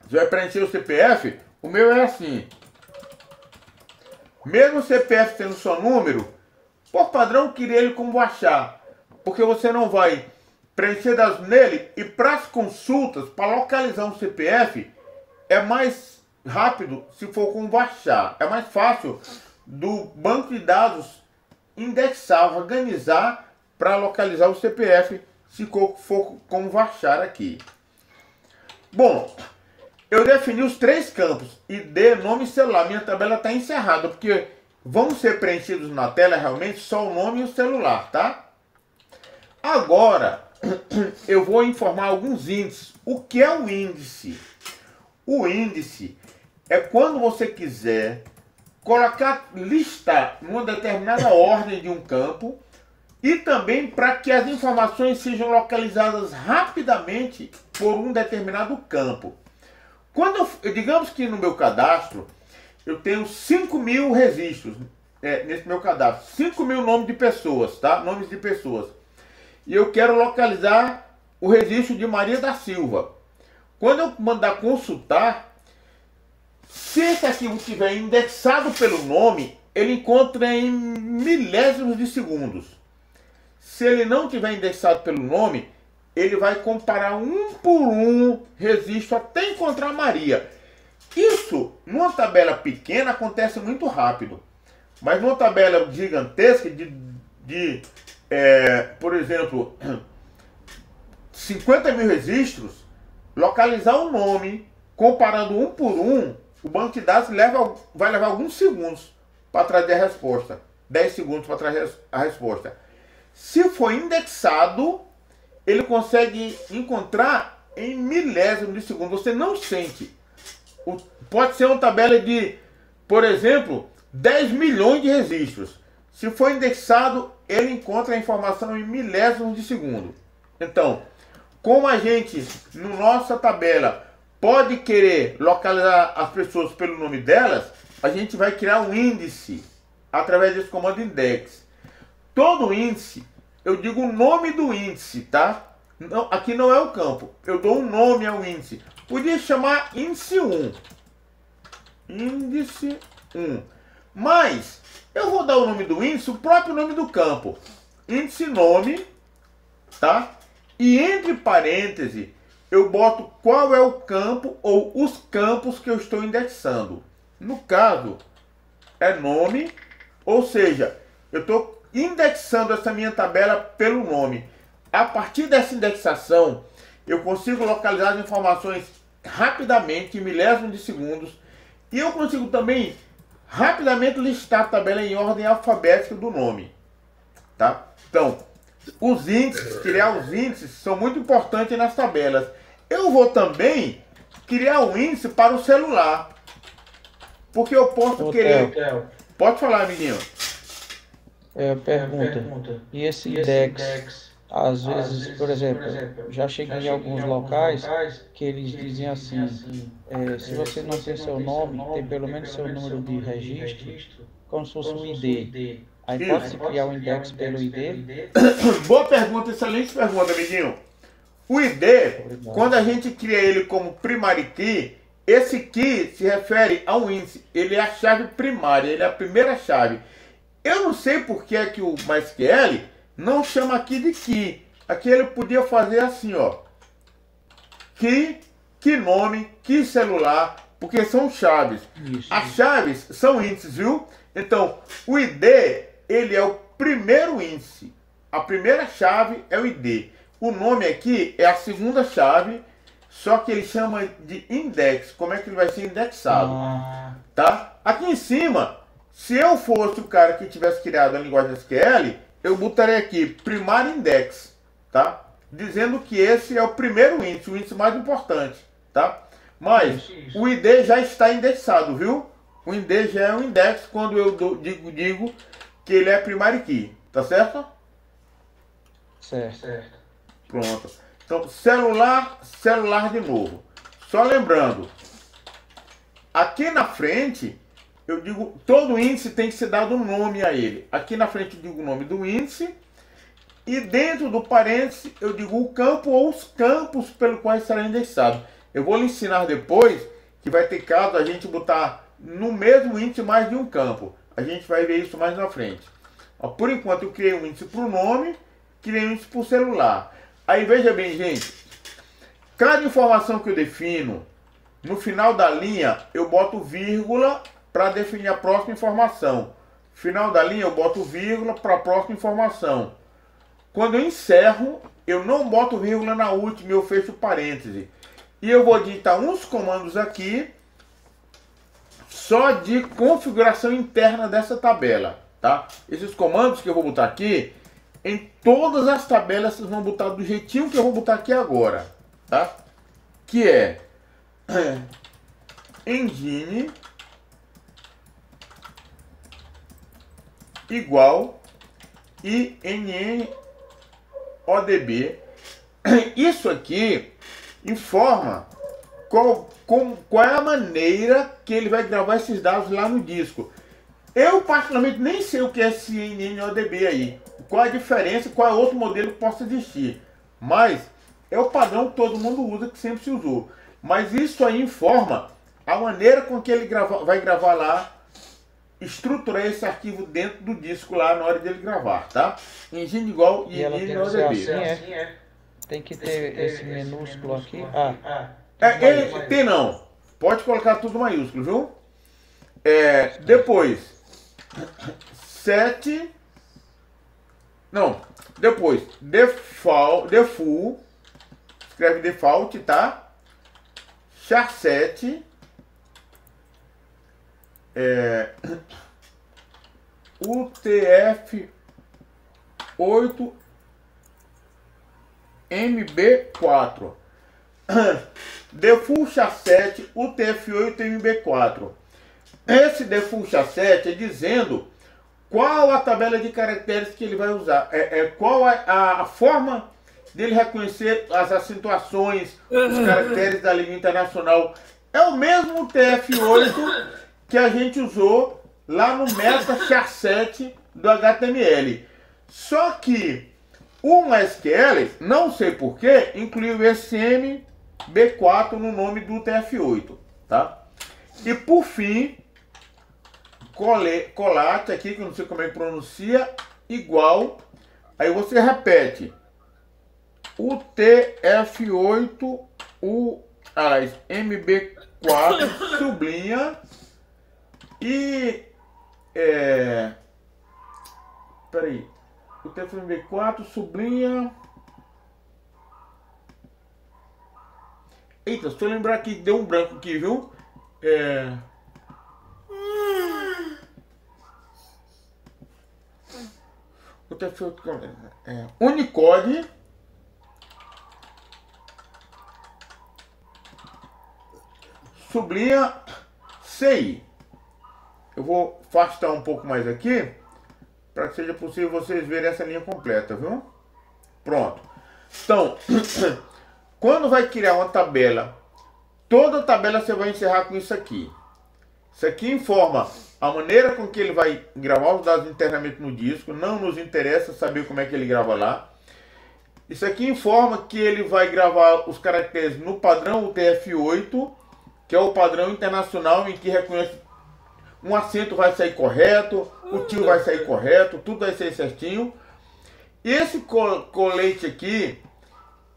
Você vai preencher o CPF, o meu é assim. Mesmo o CPF tendo só número, por padrão, queria ele como varchar. Porque você não vai preencher dados nele e para as consultas, para localizar um CPF, é mais rápido se for com varchar. É mais fácil do banco de dados indexar, organizar para localizar o CPF se for com varchar aqui. Bom, eu defini os três campos, ID, nome e celular. Minha tabela está encerrada, porque vão ser preenchidos na tela realmente só o nome e o celular, tá? Agora, eu vou informar alguns índices. O que é um índice? O índice é quando você quiser listar numa determinada ordem de um campo e também para que as informações sejam localizadas rapidamente por um determinado campo. Digamos que no meu cadastro eu tenho 5.000 registros nesse meu cadastro, 5.000 nomes de pessoas, tá? Nomes de pessoas. E eu quero localizar o registro de Maria da Silva. Quando eu mandar consultar, se esse arquivo estiver indexado pelo nome, ele encontra em milésimos de segundos. Se ele não estiver indexado pelo nome, ele vai comparar um por um registro até encontrar Maria. Isso, numa tabela pequena, acontece muito rápido. Mas numa tabela gigantesca por exemplo, 50.000 registros, localizar um nome, comparando um por um, o banco de dados vai levar alguns segundos para trazer a resposta. 10 segundos para trazer a resposta. Se for indexado, ele consegue encontrar em milésimos de segundo. Você não sente. Pode ser uma tabela de, por exemplo, 10 milhões de registros. Se for indexado, ele encontra a informação em milésimos de segundo. Então, como a gente, na nossa tabela, pode querer localizar as pessoas pelo nome delas, a gente vai criar um índice através desse comando index. Todo índice, eu digo o nome do índice, tá? Não, aqui não é o campo. Eu dou um nome ao índice. Podia chamar índice 1. Índice 1. Mas eu vou dar o nome do índice, o próprio nome do campo. Índice nome, tá? E entre parênteses, eu boto qual é o campo ou os campos que eu estou indexando. No caso, é nome, ou seja, eu estou indexando essa minha tabela pelo nome. A partir dessa indexação, eu consigo localizar as informações rapidamente, em milésimos de segundos, e eu consigo também rapidamente listar a tabela em ordem alfabética do nome, tá? Então, os índices, criar os índices são muito importantes nas tabelas. Eu vou também criar um índice para o celular, porque eu posso querer... Pode falar, amiguinho. Pergunta. E esse index, às vezes, por exemplo, já cheguei em alguns locais que eles dizem assim, se você não tem seu nome, tem pelo menos seu número de registro, como se fosse um ID. Aí pode-se criar um index pelo ID? Boa pergunta, excelente pergunta, amiguinho. O ID, quando a gente cria ele como primary key, esse key se refere a um índice. Ele é a chave primária, ele é a primeira chave. Eu não sei por que é que o MySQL não chama aqui de key. Aqui ele podia fazer assim, ó. Key, que nome, que celular, porque são chaves. As chaves são índices, viu? Então, o ID, ele é o primeiro índice. A primeira chave é o ID. O nome aqui é a segunda chave, só que ele chama de index. Como é que ele vai ser indexado? Tá? Aqui em cima, se eu fosse o cara que tivesse criado a linguagem SQL, eu botaria aqui primary index, tá? Dizendo que esse é o primeiro índice, o índice mais importante, tá? Mas o ID já está indexado, viu? O ID já é um index quando eu digo que ele é primary key, tá certo? Certo. Pronto. Então, celular de novo. Só lembrando, aqui na frente, eu digo, todo índice tem que ser dado um nome a ele. Aqui na frente eu digo o nome do índice. E dentro do parênteses, eu digo o campo ou os campos pelo qual será indexado. Eu vou lhe ensinar depois que vai ter caso a gente botar no mesmo índice mais de um campo. A gente vai ver isso mais na frente. Ó, por enquanto eu criei um índice para o nome, criei um índice para o celular. Aí veja bem, gente. Cada informação que eu defino, no final da linha, eu boto vírgula para definir a próxima informação. Final da linha, eu boto vírgula para a próxima informação. Quando eu encerro, eu não boto vírgula na última, eu fecho parêntese. E eu vou digitar uns comandos aqui, só de configuração interna dessa tabela, tá? Esses comandos que eu vou botar aqui, em todas as tabelas vocês vão botar do jeitinho que eu vou botar aqui agora, tá? Que é engine igual INN ODB. Isso aqui informa qual é a maneira que ele vai gravar esses dados lá no disco. Eu particularmente nem sei o que é esse INN ODB aí. Qual a diferença, qual é outro modelo que possa existir. Mas é o padrão que todo mundo usa, que sempre se usou. Mas isso aí informa a maneira com que ele vai gravar lá, estruturar esse arquivo dentro do disco lá na hora dele gravar, tá? Engine igual E ela tem INN que ser ODB. assim, Tem que ter esse minúsculo aqui. Ele tem não. Pode colocar tudo maiúsculo, viu? Depois 7. Não. Depois default. Escreve default, tá? char7 UTF-8 MB4. Default char7 UTF-8 MB4. Esse default char7 é dizendo qual a tabela de caracteres que ele vai usar, qual é a forma dele reconhecer as acentuações, os caracteres da língua internacional. É o mesmo TF8 que a gente usou lá no meta char7 do HTML. Só que o MySQL, não sei porquê, incluiu esse MB4 no nome do TF8, tá? E por fim, colate aqui, que eu não sei como é que pronuncia, igual, aí você repete o TF8, MB4, sublinha e peraí, o TF8 MB4, sublinha. Eita, se eu lembrar aqui, deu um branco aqui, viu? O TF8 Unicode sublinha CI. Eu vou afastar um pouco mais aqui para que seja possível vocês verem essa linha completa, viu? Pronto. Então, quando vai criar uma tabela, toda tabela você vai encerrar com isso aqui. Isso aqui informa a maneira com que ele vai gravar os dados internamente no disco. Não nos interessa saber como é que ele grava lá. Isso aqui informa que ele vai gravar os caracteres no padrão UTF-8, que é o padrão internacional em que reconhece um acento vai sair correto, o tio vai sair correto, tudo vai sair certinho. E esse colete aqui,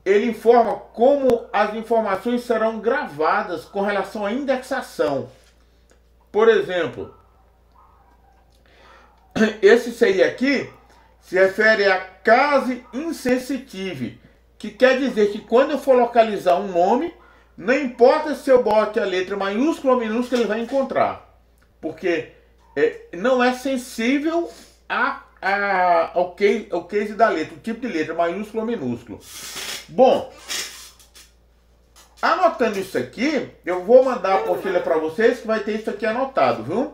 ele informa como as informações serão gravadas com relação à indexação. Por exemplo, esse CI aqui se refere a case insensitive, que quer dizer que quando eu for localizar um nome, não importa se eu bote a letra maiúscula ou minúscula, ele vai encontrar. Porque não é sensível ao case da letra, o tipo de letra, maiúsculo ou minúsculo. Bom, anotando isso aqui, eu vou mandar a apostila para vocês que vai ter isso aqui anotado, viu?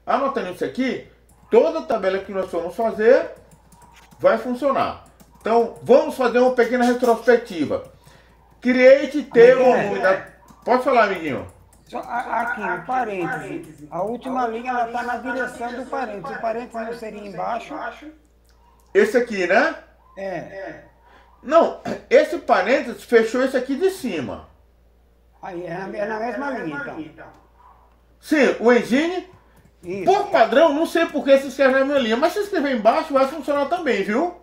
Anotando isso aqui, toda tabela que nós formos fazer vai funcionar. Então, vamos fazer uma pequena retrospectiva. Create table. Pode falar, amiguinho. Aqui, o parêntese. A última linha ela está na direção do parêntese. O parêntese não seria embaixo? Esse aqui, né? Não, esse parêntese fechou esse aqui de cima. Aí é na mesma linha, então. Sim, o engine, isso. Por padrão, não sei por que se escreve na minha linha, mas se escrever embaixo vai funcionar também, viu?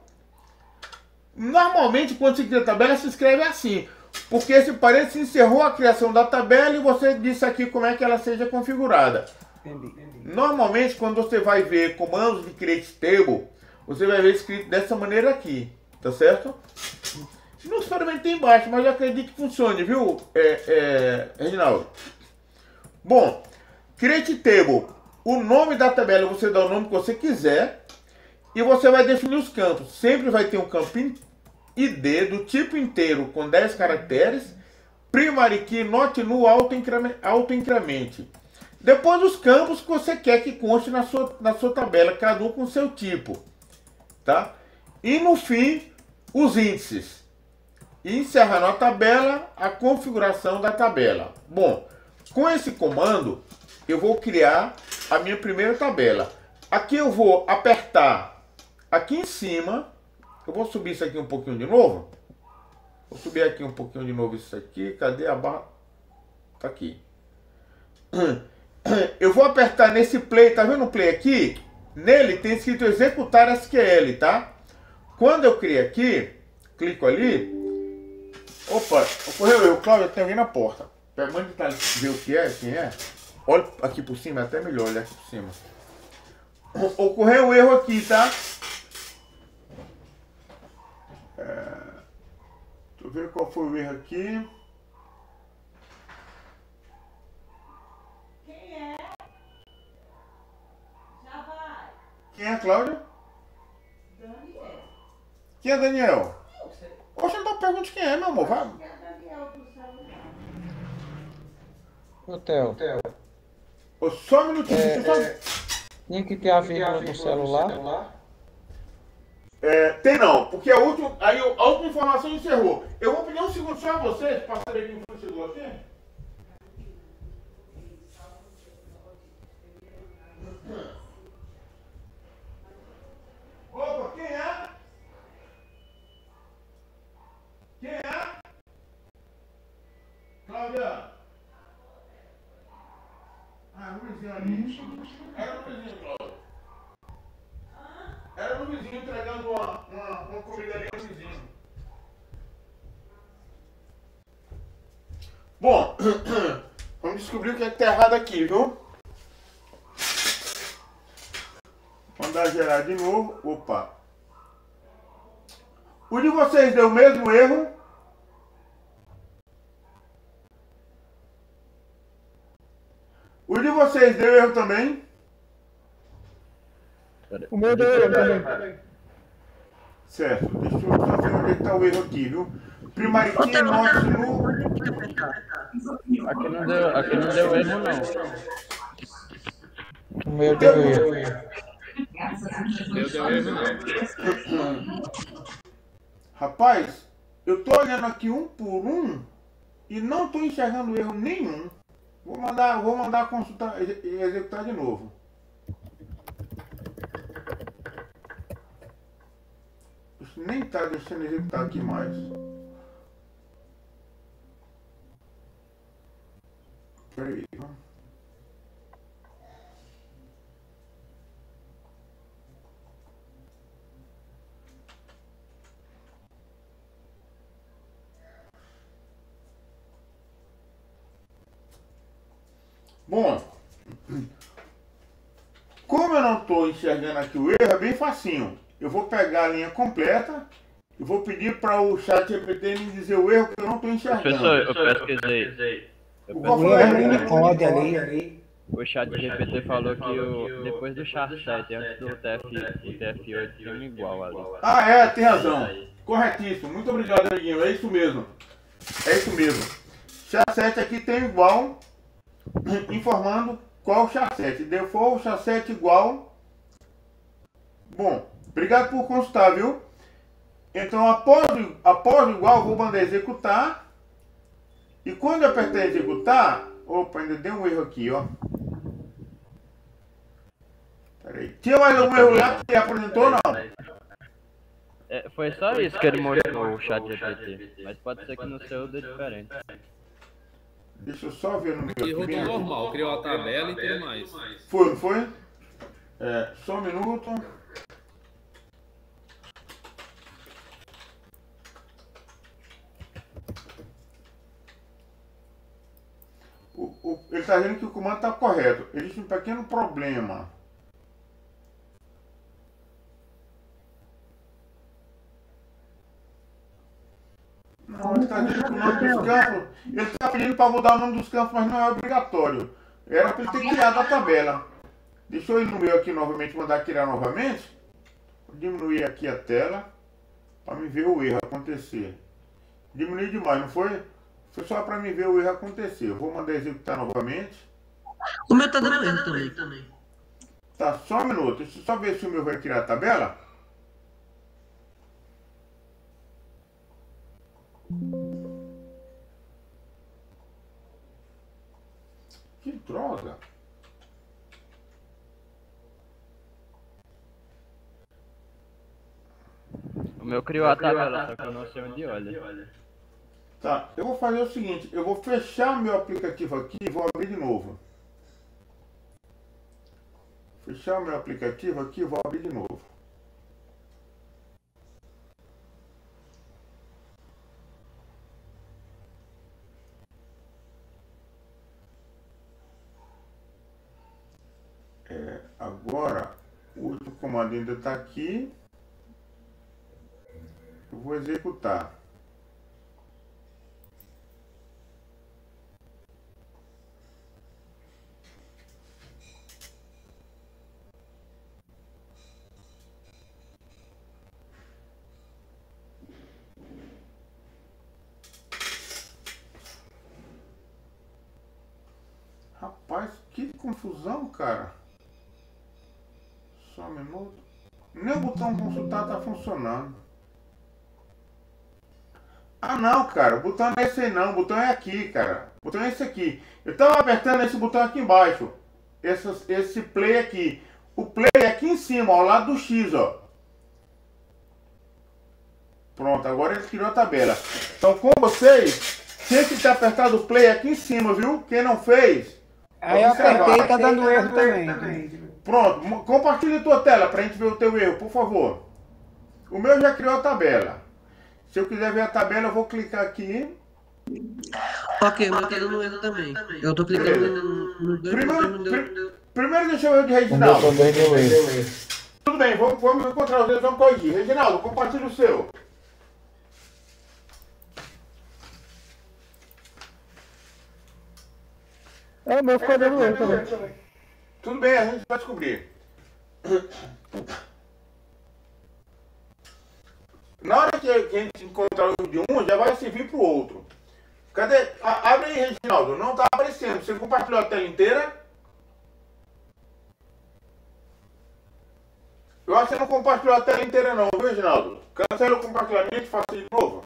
Normalmente, quando se cria tabela, se escreve assim. Porque esse parênteses encerrou a criação da tabela e você disse aqui como é que ela seja configurada. Entendi. Normalmente, quando você vai ver comandos de create table, você vai ver escrito dessa maneira aqui, tá certo? Não experimentei embaixo, mas eu acredito que funcione, viu, Reginaldo? Bom, create table, o nome da tabela você dá o nome que você quiser E você vai definir os campos. Sempre vai ter um campo ID do tipo inteiro com 10 caracteres. Primary key not null auto-incremente. Depois os campos que você quer que conste na sua tabela, cada um com seu tipo. Tá? E no fim, os índices. E encerrando a tabela, a configuração da tabela. Bom, com esse comando, eu vou criar a minha primeira tabela. Aqui eu vou apertar aqui em cima. Eu vou subir isso aqui um pouquinho de novo. Vou subir aqui um pouquinho de novo isso aqui. Cadê a barra? Tá aqui. Eu vou apertar nesse play. Tá vendo o play aqui? Nele tem escrito executar SQL, tá? Quando eu criei aqui, clico ali. Opa, ocorreu eu, Cláudio, tem alguém na porta. Manda ver o que é, quem é. Olha aqui por cima, é até melhor olhar aqui por cima. Ocorreu um erro aqui, tá? Deixa eu ver qual foi o erro aqui. Quem é? Já vai. Quem é, Cláudio? Daniel. Quem é Daniel? Poxa, então pergunte quem é, meu amor. Vai. Quem é Daniel do celular? Ô, Theo, Só um minutinho, deixa eu só... tinha que ter a vírgula do celular? Tem não, porque a última informação encerrou. Eu vou pedir um segundo só a vocês, para saber quem foi que chegou aqui. Opa, quem é? Quem é? Cláudia? Ah, no vizinho ali. Era no vizinho, Cláudia. Era no vizinho entregando uma comida ali no vizinho. Bom, vamos descobrir o que é que tá errado aqui, viu? Mandar gerar de novo. Opa. O de vocês deu o mesmo erro? O de vocês deu erro também? O meu deu erro também. Certo, deixa eu só ver onde está o erro aqui, viu? Primary key not null. Aqui não deu erro, não. O meu deu erro. Eu deu erro, não. Rapaz, eu tô olhando aqui um por um e não tô enxergando erro nenhum. Vou mandar consultar e executar de novo. Isso nem tá deixando executar aqui mais. Peraí. Bom, como eu não estou enxergando aqui o erro, é bem facinho. Eu vou pegar a linha completa e vou pedir para o chat GPT me dizer o erro que eu não estou enxergando. Professor, eu pesquisei. Qual foi o erro? Unicode ali. O chat GPT falou que depois do char7, antes do TF8, tinha um igual ali. Ah, é, tem razão. Corretíssimo. Muito obrigado, amiguinho. É isso mesmo. É isso mesmo. Char7 aqui tem igual, informando qual o char7. Default char7 igual. Bom, obrigado por constar, viu? Então, após o igual, eu vou mandar executar. E quando eu apertar executar... Opa, ainda deu um erro aqui, ó. Peraí. Tinha mais algum erro lá que apresentou ou não? Foi só isso que ele mostrou, o chat GPT. Mas pode ser que no seu dê diferente. Deixa eu só ver no meu Aqui rodou normal, criou a tabela e tudo mais. Foi, não foi? Só um minuto. Ele está dizendo que o comando está correto. Existe um pequeno problema. Não, ele está dizendo que o nome dos campos... Ele está pedindo para mudar o nome dos campos, mas não é obrigatório. Era para ele ter criado a tabela. Deixa eu ir no meu aqui novamente, mandar criar novamente. Vou diminuir aqui a tela para me ver o erro acontecer. Diminuiu demais, não foi? Foi só para me ver o erro acontecer. Eu vou mandar executar novamente. O meu tá dando erro também. Tá, só um minuto. Deixa eu só ver se o meu vai criar a tabela. Que droga. O meu criou a tabela, só que eu não sei onde olha. Tá, eu vou fazer o seguinte. Eu vou fechar meu aplicativo aqui e vou abrir de novo. Fechar o meu aplicativo aqui e vou abrir de novo. Agora, o outro comando ainda está aqui. Eu vou executar. Rapaz, que confusão, cara. Só um minuto. Nem o botão consultar tá funcionando. Ah não, cara, o botão não é esse aí não, o botão é aqui, cara. O botão é esse aqui. Eu tava apertando esse botão aqui embaixo. Esse play aqui. O play é aqui em cima, ao lado do X, ó. Pronto, agora ele criou a tabela. Então com vocês, tinha que ter apertado o play aqui em cima, viu? Quem não fez... Aí eu apertei e tá dando erro também. Pronto, compartilha a tua tela pra gente ver o teu erro, por favor. O meu já criou a tabela. Se eu quiser ver a tabela, eu vou clicar aqui. Ok, o meu tá dando erro também. Eu tô clicando no Primeiro deixa eu ver de Reginaldo. O meu também deu erro. Tudo bem, vamos encontrar os dedos, vamos corrigir. Reginaldo, compartilha o seu. O meu ficou dando erro também. Tudo bem, a gente vai descobrir. Na hora que a gente encontrar o erro de um, já vai servir para o outro. Cadê? Abre aí, Reginaldo. Não está aparecendo. Você compartilhou a tela inteira? Eu acho que você não compartilhou a tela inteira não, viu, Reginaldo? Cancela o compartilhamento e faça de novo.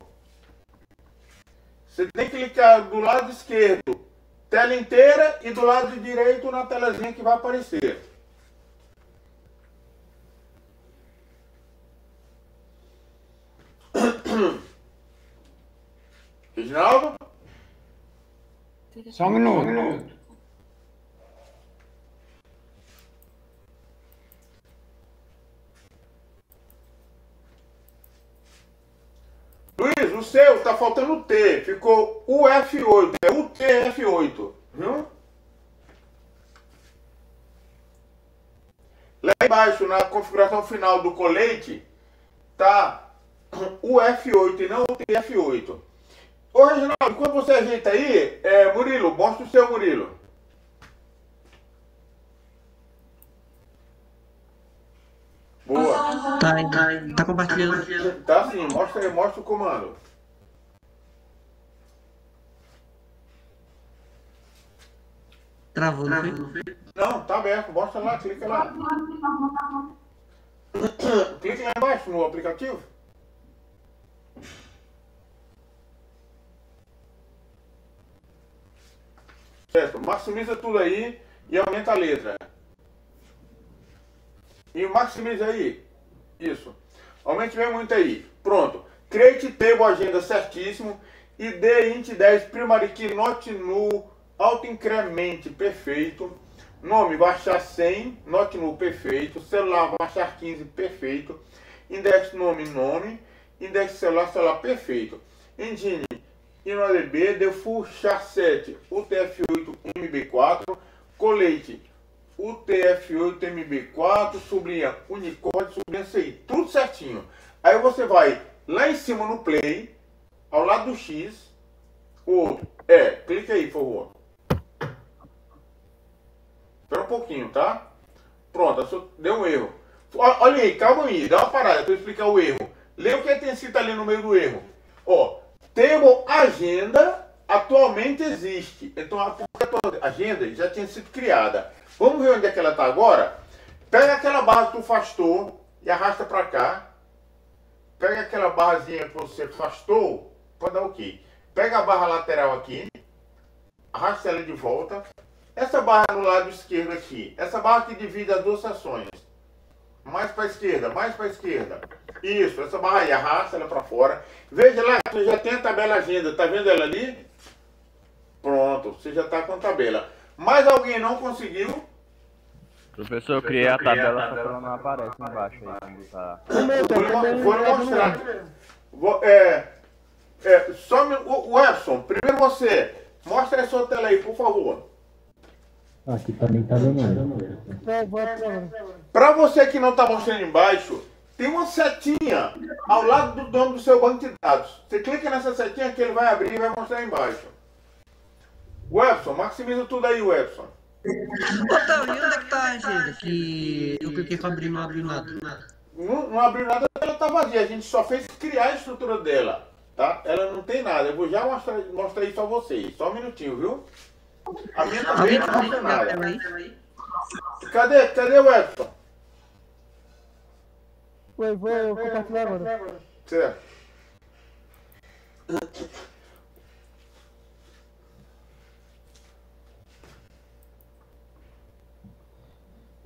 Você tem que clicar do lado esquerdo, tela inteira, e do lado direito na telazinha que vai aparecer. Reginaldo? Só um minuto. Luiz, o seu tá faltando o T. Ficou o F8. É o TF8. Viu? Lá embaixo, na configuração final do colete, tá o F8 e não o TF8. Ô, Reginaldo, enquanto você ajeita aí, Murilo, mostra o seu, Murilo. Boa. Tá compartilhando. Tá sim, mostra o comando. Travou, não foi? Não, tá aberto, mostra lá, clica lá. Clica lá embaixo no aplicativo. Certo, maximiza tudo aí e aumenta a letra. E maximiza aí. Isso. Aumente bem muito aí. Pronto. Create table agenda certíssimo. ID int 10 primary key not null. Auto-incremente perfeito. Nome baixar 100. Not null perfeito. Celular baixar 15 perfeito. Index nome. Index celular perfeito. Engine InnoDB, default char7 UTF-8 MB4, colete UTF-8 MB4, sublinha Unicode, sublinha CI, tudo certinho. Aí você vai lá em cima no play, ao lado do X, o outro, clica aí, por favor. Espera um pouquinho, tá? Pronto, deu um erro. Olha aí, calma aí, dá uma parada para eu explicar o erro. Lê o que tem escrito ali no meio do erro. Ó, table agenda atualmente existe. Então a agenda já tinha sido criada. Vamos ver onde é que ela está agora? Pega aquela barra que tu afastou e arrasta para cá. Pega aquela barrazinha que você afastou, pode dar OK. Pega a barra lateral aqui, arrasta ela de volta. Essa barra no lado esquerdo aqui, essa barra que divide as duas seções. Mais para a esquerda, mais para a esquerda. Isso, essa barra aí, arrasta ela para fora. Veja lá, você já tem a tabela agenda, tá vendo ela ali? Pronto, você já está com a tabela. Mas alguém não conseguiu? Professor, eu criei a tabela, só que ela não aparece embaixo aí quando tá. Vou mostrar. O Epson, primeiro você. Mostra a sua tela aí, por favor. Aqui também tá dando. Para você que não está mostrando embaixo, tem uma setinha ao lado do nome do seu banco de dados. Você clica nessa setinha que ele vai abrir e vai mostrar embaixo. Webson, maximiza tudo aí, Webson. Otávio, e onde é que tá a agenda? Que eu cliquei pra abrir, não abriu nada. Não abriu nada, ela está vazia. A gente só fez criar a estrutura dela. Tá? Ela não tem nada. Eu vou já mostrar isso a vocês. Só um minutinho, viu? A minha também não mostra nada. Cadê o Edson? Oi, vou compartilhar agora. Certo.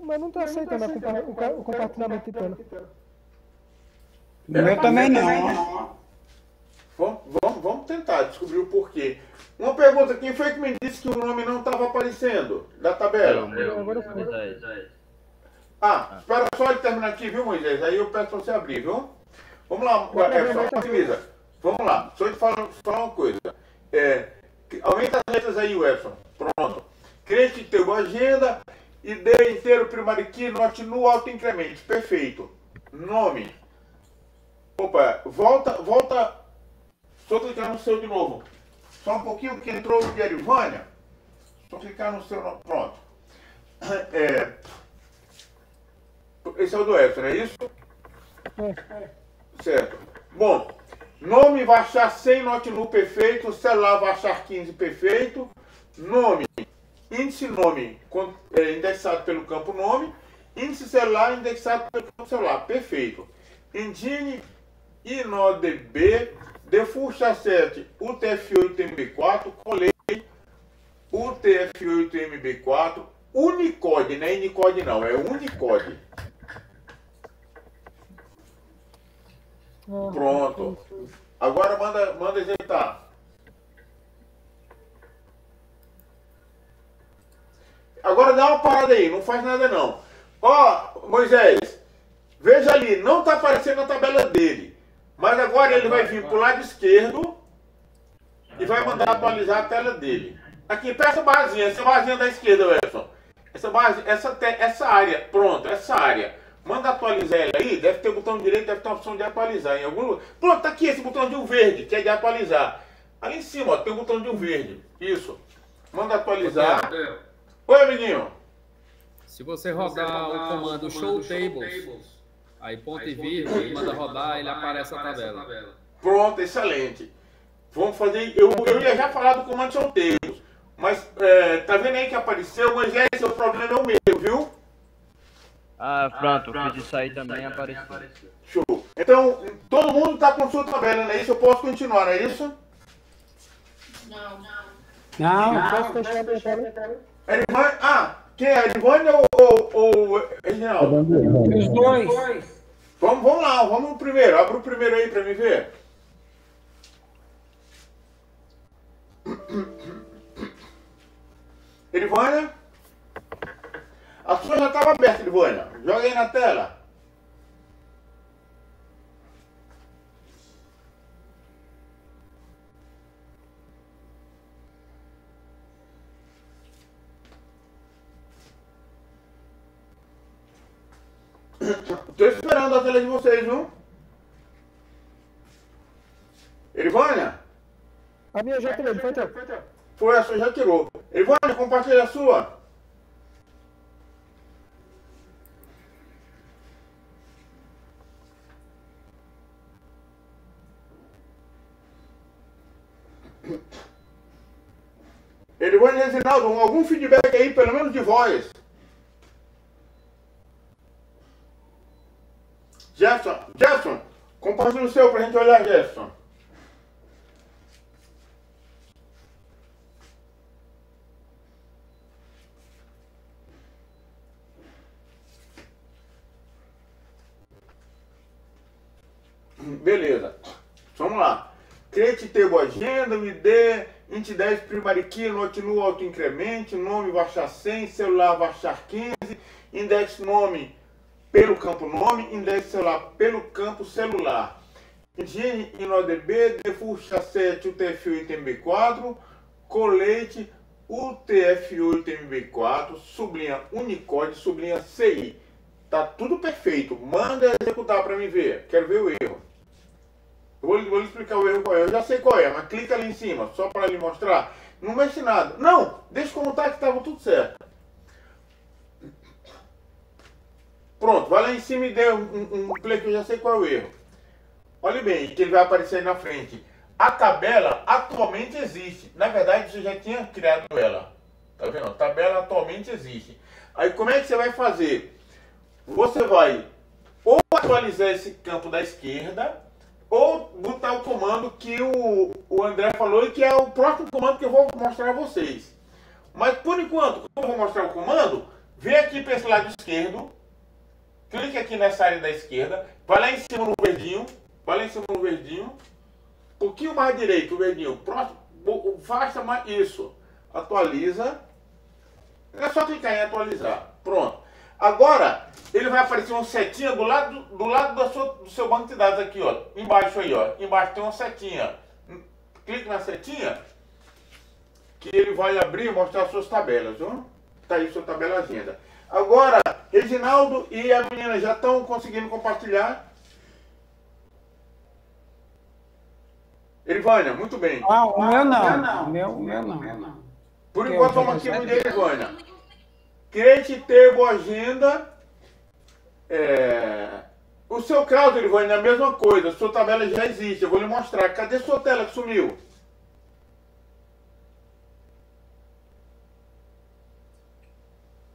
Mas não tá aceitando o compartilhamento de tela. Eu também não. Vamos tentar descobrir o porquê. Uma pergunta, quem foi que me disse que o nome não estava aparecendo da tabela? Espera só ele terminar aqui, viu, Moisés? Aí eu peço para você abrir, viu? Vamos lá, Maximiza. Vamos lá, só te falar uma coisa. Aumenta as letras aí, Webson. Pronto. Crente teu agenda, ID inteiro, primário key, note no auto incremento. Perfeito. Nome. Opa, volta. Só clicar no seu de novo. Só um pouquinho, porque entrou o de Arivânia. Só clicar no seu nome. Pronto. Esse é o do Edson, não é isso? Certo. Bom, nome vai achar 100 note nu perfeito, celular vai achar 15 perfeito, nome, índice nome indexado pelo campo nome, índice celular indexado pelo campo celular, perfeito. Engine, InnoDB, default chasset UTF-8 MB4, colei UTF-8 MB4, Unicode, não é Unicode não, é Unicode. Pronto. Agora manda executar. Agora dá uma parada aí, não faz nada não. Ó, Moisés, veja ali, não está aparecendo a tabela dele. Mas agora ele vai vir para o lado esquerdo e vai mandar atualizar a tela dele. Aqui, pega essa barrazinha da esquerda, Wilson. Essa área, pronto, essa área. Manda atualizar ela aí, deve ter botão direito, deve ter uma opção de atualizar em algum lugar. Pronto, tá aqui esse botãozinho verde, que é de atualizar. Ali em cima, ó, tem um botãozinho verde. Isso. Manda atualizar. Oi, amiguinho. Se você rodar o comando show tables, aí ponto e vírgula, e manda rodar, ele aparece a tabela. Pronto, excelente. Vamos fazer. Eu ia já falar do comando show tables. Mas tá vendo aí que apareceu? Mas o problema é o meu, viu? Pronto, eu fiz isso aí também, apareceu. Show. Então, todo mundo está com sua tabela, não é isso? Eu posso continuar, não é isso? Não. Posso fechar a minha tela? Quem é? Erivânia ou Reginaldo? Os dois. Vamos lá, vamos primeiro. Abre o primeiro aí para mim ver. Erivânia? A sua já estava aberta, Erivânia. Joga aí na tela. Estou esperando a tela de vocês, viu? Erivânia? A minha já tirou, foi teu. Foi, a sua já tirou. Erivânia, compartilha a sua. Erivânia e Reginaldo, algum feedback aí, pelo menos de voz? Jefferson, compartilha o seu pra gente olhar, Jefferson. Beleza, vamos lá. Create table agenda, ID, int 10 primary key, note nu autoincremente, nome varchar 100, celular varchar 15, index nome pelo campo nome, index celular pelo campo celular. Engine InnoDB, default chasset UTF-8 MB4, colete UTF-8 MB4, sublinha Unicode, sublinha CI. Tá tudo perfeito. Manda executar para mim ver. Quero ver o erro. Eu vou lhe explicar o erro qual é. Eu já sei qual é, mas clica ali em cima, só para lhe mostrar. Não mexe nada. Não, deixa como tá que estava tudo certo. Pronto, vai lá em cima e dê um play que eu já sei qual é o erro. Olha bem, que ele vai aparecer aí na frente. A tabela atualmente existe. Na verdade, você já tinha criado ela. Tá vendo? A tabela atualmente existe. Aí como é que você vai fazer? Você vai ou atualizar esse campo da esquerda, ou botar o comando que o André falou e que é o próximo comando que eu vou mostrar a vocês. Mas por enquanto, como eu vou mostrar o comando, vem aqui para esse lado esquerdo, clique aqui nessa área da esquerda, vai lá em cima no verdinho, um pouquinho mais direito, o verdinho, próximo, faça mais isso, atualiza, é só clicar em atualizar, pronto. Agora, ele vai aparecer uma setinha do lado do seu banco de dados aqui, ó. Embaixo aí, ó. Embaixo tem uma setinha. Clique na setinha, que ele vai abrir e mostrar as suas tabelas, viu? Tá aí sua tabela agenda. Agora, Reginaldo e a menina já estão conseguindo compartilhar? Erivânia, muito bem. Ah, o meu não. O meu não. Por enquanto, vamos aqui no de Erivânia. Create table agenda. O seu caso, Erivânia, é a mesma coisa. A sua tabela já existe. Eu vou lhe mostrar. Cadê sua tela que sumiu?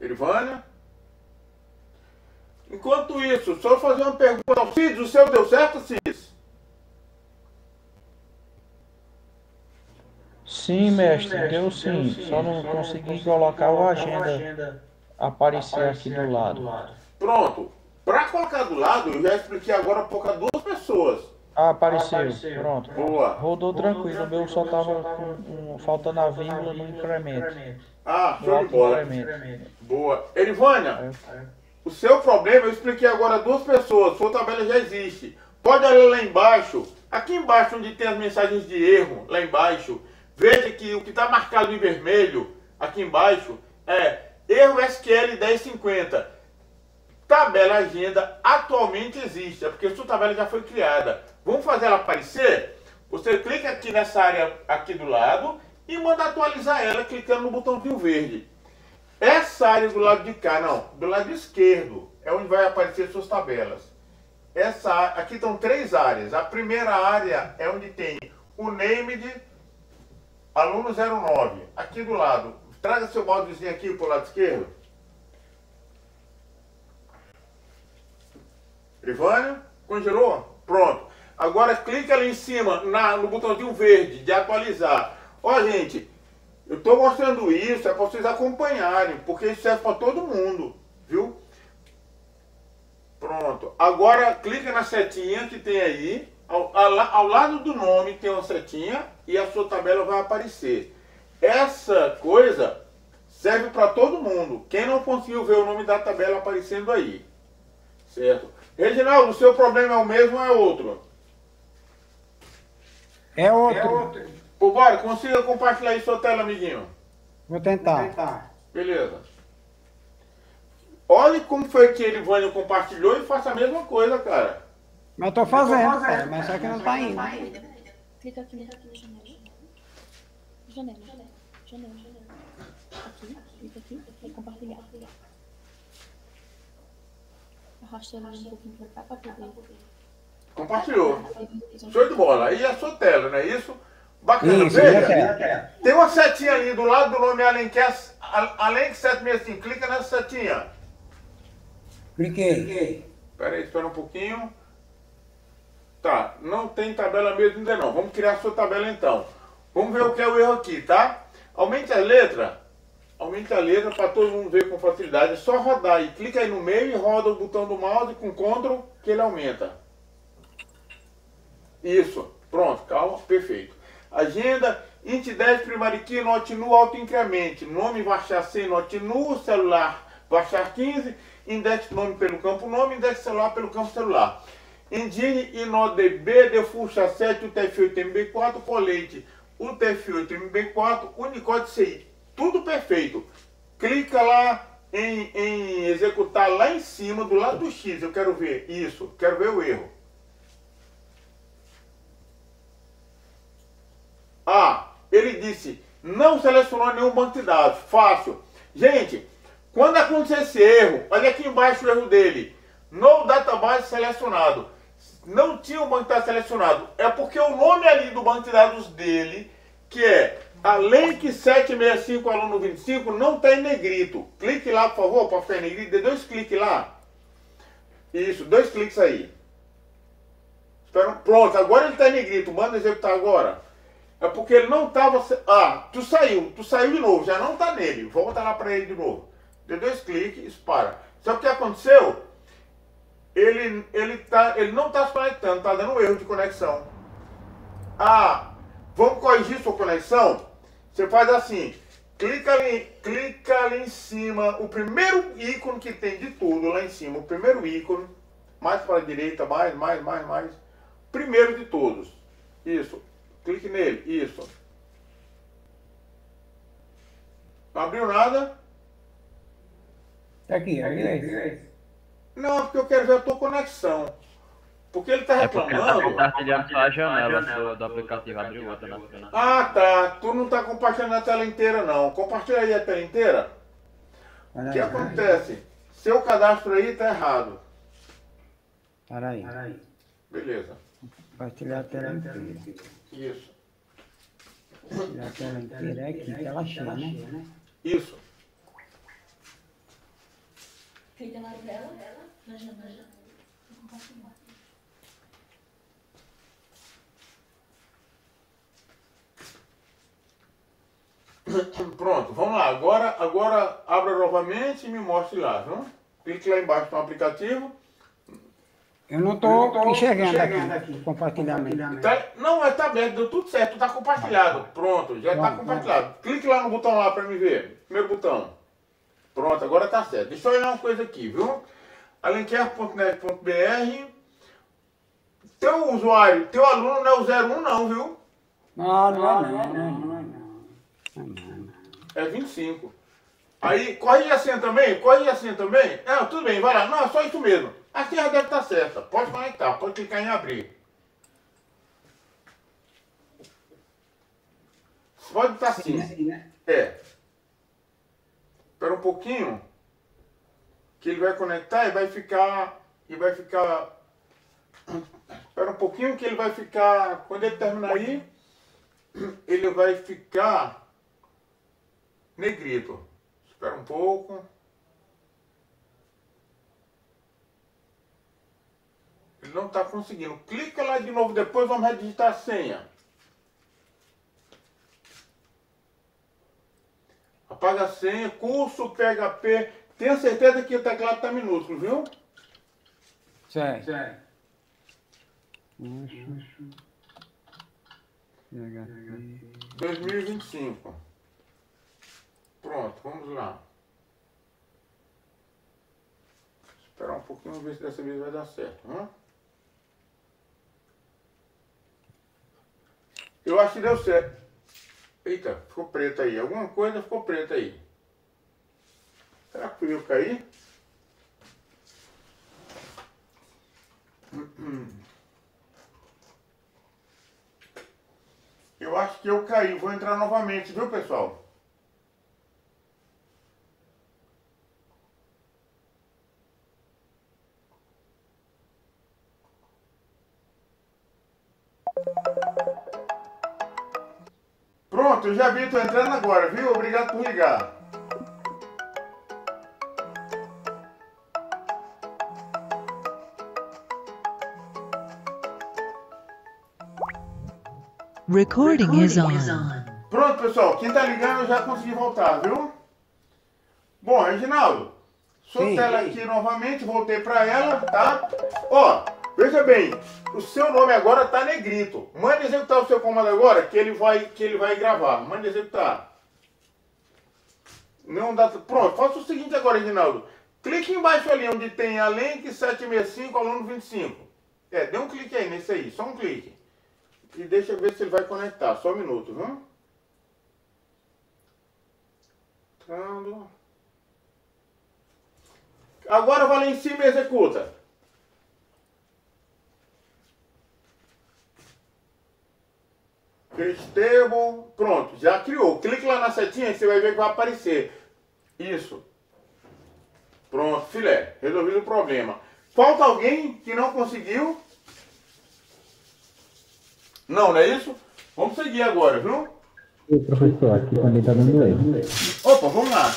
Erivânia? Enquanto isso, só fazer uma pergunta ao Cid. O seu deu certo, Cid? Sim, mestre, deu sim. Só não consegui colocar o agenda aparecer aqui do lado. Pronto. Para colocar do lado, eu já expliquei agora há pouco a duas pessoas. Ah, apareceu. Pronto. Boa. Rodou tranquilo. O meu só tava faltando a vírgula no incremento. Ah, show de bola. Boa. Erivânia, o seu problema eu expliquei agora a duas pessoas. Sua tabela já existe. Pode olhar lá embaixo. Aqui embaixo onde tem as mensagens de erro, lá embaixo. Veja que o que está marcado em vermelho, aqui embaixo, é erro SQL 1050. Tabela agenda atualmente existe, é porque a sua tabela já foi criada. Vamos fazer ela aparecer? Você clica aqui nessa área aqui do lado e manda atualizar ela clicando no botãozinho verde. Essa área do lado de cá, não, do lado esquerdo, é onde vai aparecer suas tabelas. Aqui estão três áreas. A primeira área é onde tem o name de aluno 09. Aqui do lado, traga seu moldezinho aqui para o lado esquerdo. Erivânia, congelou? Pronto. Agora clica ali em cima, no botãozinho verde de atualizar. Ó, gente, eu estou mostrando isso, é para vocês acompanharem, porque isso serve para todo mundo, viu? Pronto. Agora clica na setinha que tem aí. Ao lado do nome tem uma setinha e a sua tabela vai aparecer. Essa coisa serve para todo mundo. Quem não conseguiu ver o nome da tabela aparecendo aí. Certo? Reginaldo, o seu problema é o mesmo ou é outro? É outro. Pô, bora, consiga compartilhar aí sua tela, amiguinho. Vou tentar. Beleza. Olhe como foi que ele compartilhou e faça a mesma coisa, cara. Mas eu tô fazendo, cara, mas só que não tá indo. Clica aqui na janela. Janela. Aqui, clica aqui e compartilhar. Arrasta ele um pouquinho pra cá pra poder. Compartilhou. Show de bola. Aí é a sua tela, não é isso? Bacana, Isso, veja. Tem uma setinha ali do lado do nome Alenquer 765. Clica nessa setinha. Cliquei. Espera aí, espera um pouquinho. Tá, não tem tabela mesmo ainda não. Vamos criar a sua tabela então. Vamos ver o que é o erro aqui, tá? Aumente a letra para todo mundo ver com facilidade. É só rodar e clica aí no meio e roda o botão do mouse com Ctrl que ele aumenta. Isso, pronto, calma, perfeito. Agenda, int 10 primary key, not nu, auto-incremente. Nome varchar 100, not nu, celular varchar 15, index nome pelo campo nome, index celular pelo campo celular. Engine InnoDB, defuxa 7, UTF-8 MB4, colete UTF-8 MB4, Unicode CI. Tudo perfeito. Clica lá em executar lá em cima, do lado do X. Eu quero ver isso, quero ver o erro. Ah, ele disse, não selecionou nenhum banco de dados. Fácil. Gente, quando acontecer esse erro, olha aqui embaixo o erro dele. No database selecionado. Não tinha o banco de dados selecionado. É porque o nome ali do banco de dados dele, que é Alenque 765 aluno 25, não está em negrito. Clique lá, por favor, para ficar em negrito. Dê 2 cliques lá. Isso, 2 cliques aí. Pronto, agora ele está em negrito. Manda executar agora. É porque ele não estava... Ah, tu saiu de novo, já não está nele. Volta lá para ele de novo. Dê 2 cliques, dispara. Sabe o que aconteceu? Ele não está se conectando, está dando um erro de conexão. Ah, vamos corrigir sua conexão? Você faz assim, clica ali em cima, o primeiro ícone que tem de tudo lá em cima, o primeiro ícone, mais para a direita, mais, primeiro de todos. Isso. Clique nele, isso. Não abriu nada? Tá aqui, abriu. Não, porque eu quero ver a tua conexão. Porque ele está reclamando. Porque tá compartilhando só a janela do aplicativo, abriu outra na frente. Ah, tá. Tu não está compartilhando a tela inteira, não. Compartilha aí a tela inteira. O que acontece? Seu cadastro aí está errado. Peraí. Beleza. Compartilhar a tela inteira. Isso. Compartilhar a tela inteira é aqui, tela cheia, né? Isso. Clica na tela, na janela. Compartilhar. Pronto, vamos lá. Agora abra novamente e me mostre lá, viu? Clique lá embaixo no aplicativo. Eu não estou enxergando aqui o compartilhamento. Não, está aberto, deu tudo certo, está compartilhado. Pronto, já está compartilhado. Clique lá no botão lá para me ver. Primeiro botão. Pronto, agora está certo. Deixa eu olhar uma coisa aqui, viu? Alenquer.net.br. Teu usuário, teu aluno não é o 01 não, viu? Não. É 25. Aí, corrige a senha também? Não, tudo bem, vai lá. Não, é só isso mesmo. A senha deve estar certa. Pode conectar, pode clicar em abrir. Pode estar sim. É. Espera um pouquinho. Que ele vai conectar e vai ficar... Espera um pouquinho que ele vai ficar... Quando ele terminar aí, ele vai ficar negrito. Espera um pouco. Ele não está conseguindo. Clica lá de novo, depois vamos redigitar a senha. Apaga a senha, curso PHP. Tenha certeza que o teclado está minúsculo, viu? Certo. 2025. Pronto, vamos lá. Esperar um pouquinho, ver se dessa vez vai dar certo, né? Eu acho que deu certo. Eita, ficou preto aí. Alguma coisa ficou preta aí. Será que fui eu cair? Eu acho que eu caí. Vou entrar novamente, viu, pessoal? Pronto, eu já vi, tô entrando agora, viu? Obrigado por ligar. Recording is on. Pronto, pessoal, quem tá ligando eu já consegui voltar, viu? Bom, Reginaldo, sua Sim. tela aqui novamente, voltei pra ela, tá? Ó, veja bem, o seu nome agora tá negrito. Mande executar o seu comando agora, que ele vai gravar. Mande executar. Não dá... Pronto, faça o seguinte agora, Reginaldo. Clique embaixo ali onde tem a link 765, aluno 25. Dê um clique aí nesse aí, só um clique. E deixa eu ver se ele vai conectar, só um minuto, viu? Entrando. Agora vai lá em cima e executa. Cristable, pronto, já criou. Clique lá na setinha e você vai ver que vai aparecer. Isso. Pronto, filé, resolvido o problema. Falta alguém que não conseguiu? Não é isso? Vamos seguir agora, viu? O professor, aqui também tá dando erro. Opa, vamos lá.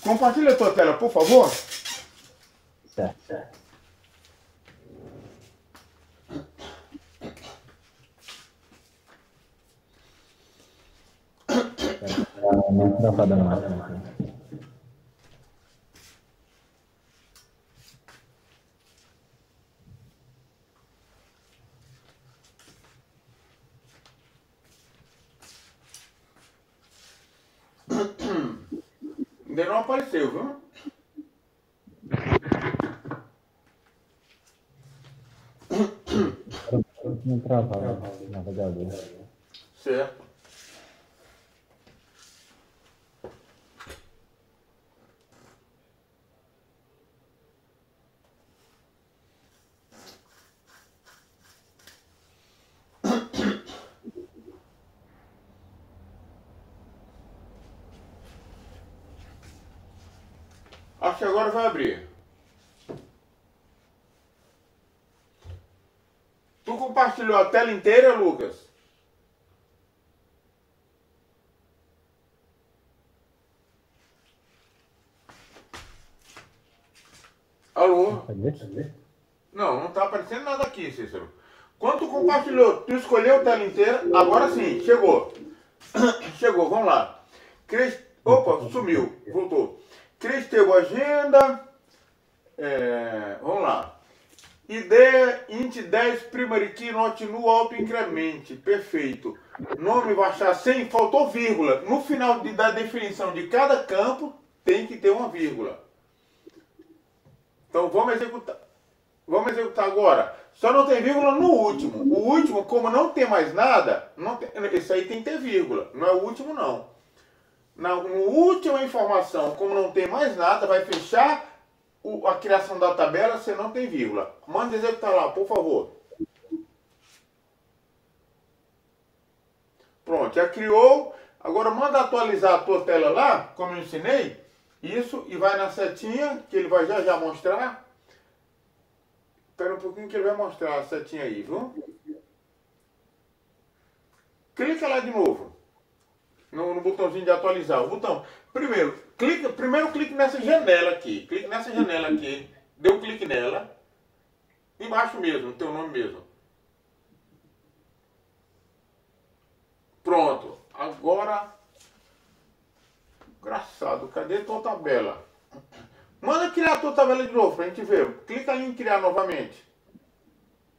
Compartilha a tua tela, por favor. Certo. Não dá pra dar máximo. Ainda não apareceu, viu? Não travar o navegador. Certo. Acho que agora vai abrir. Tu compartilhou a tela inteira, Lucas? Alô? Não, não tá aparecendo nada aqui, Cícero. Quando tu compartilhou, tu escolheu a tela inteira, agora sim, chegou. Chegou, vamos lá. Opa, sumiu, voltou. Cristeu agenda. Vamos lá. ID, int 10, primary key, not nu, auto incremente. Perfeito. Nome baixar 100, faltou vírgula. No final da definição de cada campo, tem que ter uma vírgula. Então vamos executar. Vamos executar agora. Só não tem vírgula no último. O último, como não tem mais nada, esse aí tem que ter vírgula. Não é o último, não. Na última informação, como não tem mais nada, vai fechar a criação da tabela, você não tem vírgula. Manda executar lá, por favor. Pronto, já criou. Agora manda atualizar a tua tela lá, como eu ensinei. Isso, e vai na setinha, que ele vai já mostrar. Espera um pouquinho que ele vai mostrar a setinha aí, viu? Clica lá de novo. No botãozinho de atualizar. O botão. Primeiro clique nessa janela aqui. Clique nessa janela aqui. Dê um clique nela. Embaixo mesmo, no teu nome mesmo. Pronto. Agora. Engraçado. Cadê a tua tabela? Manda criar a tua tabela de novo pra gente ver. Clica ali em criar novamente.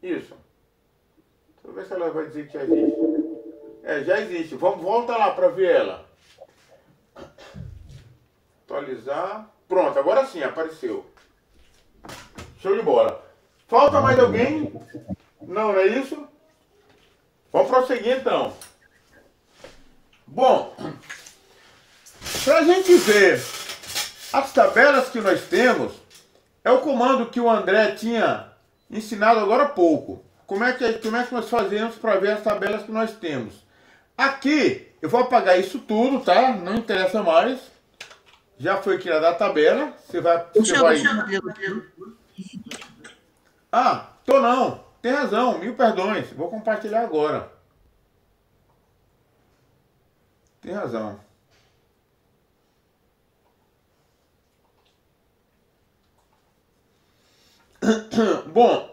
Isso. Deixa eu ver se ela vai dizer que já existe. Já existe. Volta lá para ver ela. Atualizar. Pronto, agora sim, apareceu. Show de bola. Falta mais alguém? Não é isso? Vamos prosseguir então. Bom, para a gente ver as tabelas que nós temos, é o comando que o André tinha ensinado agora há pouco. Como é que nós fazemos para ver as tabelas que nós temos? Aqui, eu vou apagar isso tudo, tá? Não interessa mais. Já foi criada a tabela. Você vai... Ah, tô não. Tem razão, 1000 perdões. Vou compartilhar agora. Tem razão. Bom,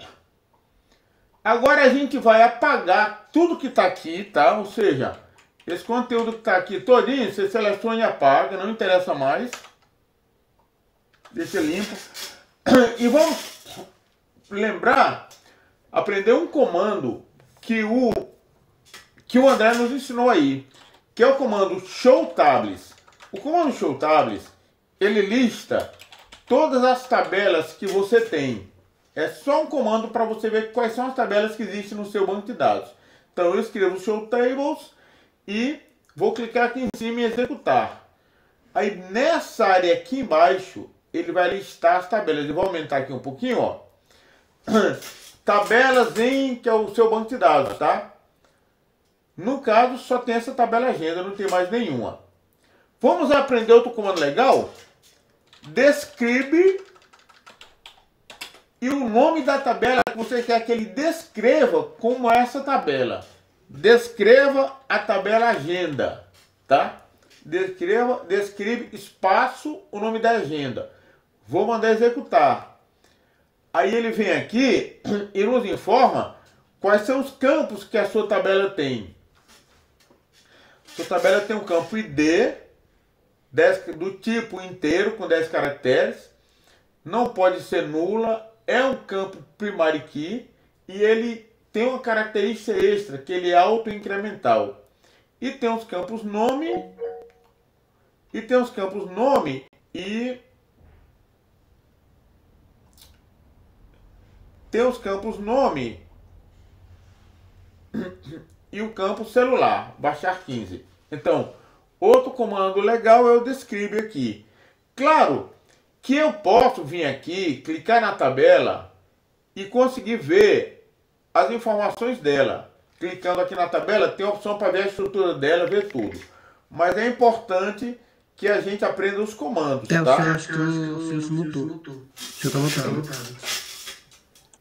agora a gente vai apagar tudo que está aqui, tá? Ou seja, esse conteúdo que está aqui todinho, você seleciona e apaga, não interessa mais. Deixa limpo. E vamos lembrar, aprender um comando que o André nos ensinou aí, que é o comando showtables. O comando showtables, ele lista todas as tabelas que você tem. É só um comando para você ver quais são as tabelas que existem no seu banco de dados. Então eu escrevo showtables e vou clicar aqui em cima e executar. Aí nessa área aqui embaixo, ele vai listar as tabelas. Eu vou aumentar aqui um pouquinho, ó. Tabelas em que é o seu banco de dados, tá? No caso, só tem essa tabela agenda, não tem mais nenhuma. Vamos aprender outro comando legal? Describe e o nome da tabela que você quer que ele descreva como é essa tabela. Descreva a tabela agenda, tá? Descreve espaço, o nome da agenda. Vou mandar executar. Aí ele vem aqui e nos informa quais são os campos que a sua tabela tem. Sua tabela tem um campo ID, do tipo inteiro, com 10 caracteres. Não pode ser nula. É um campo primary key. E ele tem uma característica extra, que ele é auto-incremental. E tem os campos nome. E tem os campos nome e... Tem os campos nome e o campo celular, baixar 15. Então, outro comando legal é o describe aqui. Claro que eu posso vir aqui, clicar na tabela e conseguir ver as informações dela. Clicando aqui na tabela, tem a opção para ver a estrutura dela, ver tudo. Mas é importante que a gente aprenda os comandos, tá? O Celso mutou. Deixa eu estar mutado.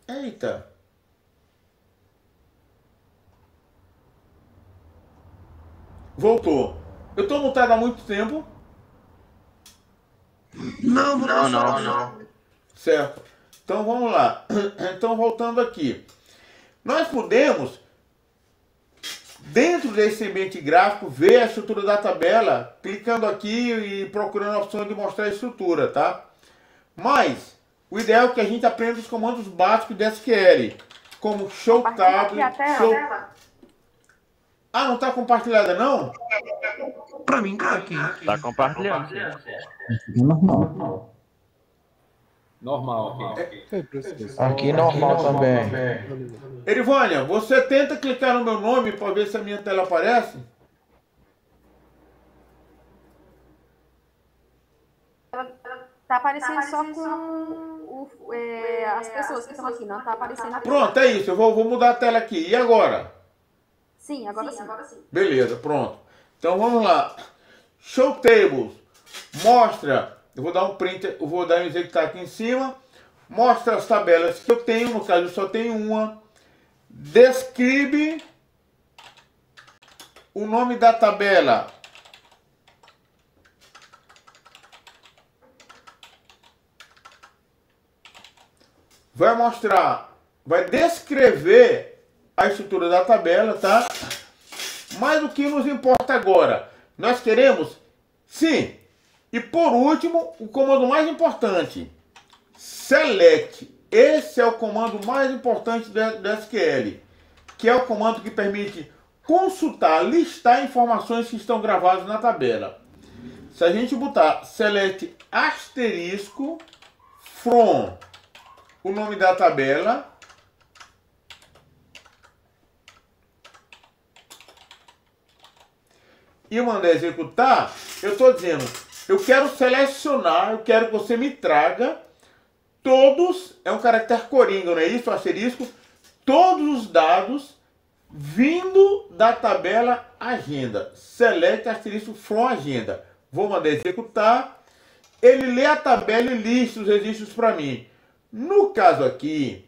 Eita. Voltou. Eu tô mutado há muito tempo. Não. Certo. Então vamos lá. Então voltando aqui. Nós podemos, dentro desse ambiente gráfico, ver a estrutura da tabela, clicando aqui e procurando a opção de mostrar a estrutura, tá? Mas o ideal é que a gente aprenda os comandos básicos de SQL, como showtable, Ah, não tá compartilhada não? Pra mim tá aqui. Tá compartilhando. Normal. Normal, ok. Aqui normal também. Erivânia, você tenta clicar no meu nome para ver se a minha tela aparece? Tá aparecendo só com as pessoas que estão aqui, não tá aparecendo aqui. Pronto, é isso. Eu vou mudar a tela aqui. E agora? Sim, agora sim. Beleza, pronto. Então vamos lá. Showtables. Mostra. Eu vou dar um print, eu vou dar um executar aqui em cima. Mostra as tabelas que eu tenho. No caso, eu só tenho uma. Describe o nome da tabela. Vai mostrar, vai descrever a estrutura da tabela, tá? Mas o que nos importa agora? Nós queremos, sim, e por último, o comando mais importante, select. Esse é o comando mais importante do SQL, que é o comando que permite consultar, listar informações que estão gravadas na tabela. Se a gente botar select asterisco from o nome da tabela, e mandar executar, eu estou dizendo, eu quero selecionar, eu quero que você me traga todos, é um caractere coringa, não é isso, asterisco, todos os dados vindo da tabela agenda. Select asterisco from agenda. Vou mandar executar, ele lê a tabela e lista os registros para mim. No caso aqui,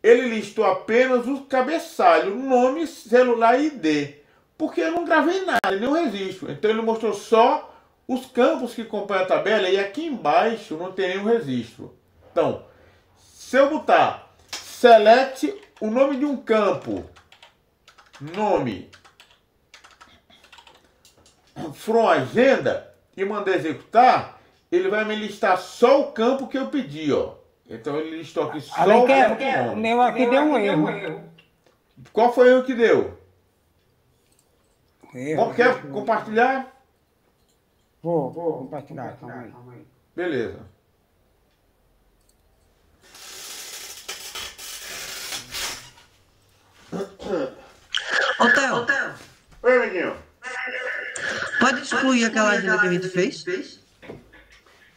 ele listou apenas o cabeçalho, nome, celular e ID. Porque eu não gravei nada, nenhum registro. Então ele mostrou só os campos que compõem a tabela e aqui embaixo não tem nenhum registro. Então, se eu botar select o nome de um campo, nome, from agenda e mandar executar, ele vai me listar só o campo que eu pedi, ó. Então ele listou aqui só o campo nome. O meu aqui deu um erro. Qual foi o erro que deu? Erro. Quer compartilhar? Vou compartilhar, calma aí. Beleza. Ô, Theo, Oi, amiguinho. pode excluir aquela agenda que a gente fez?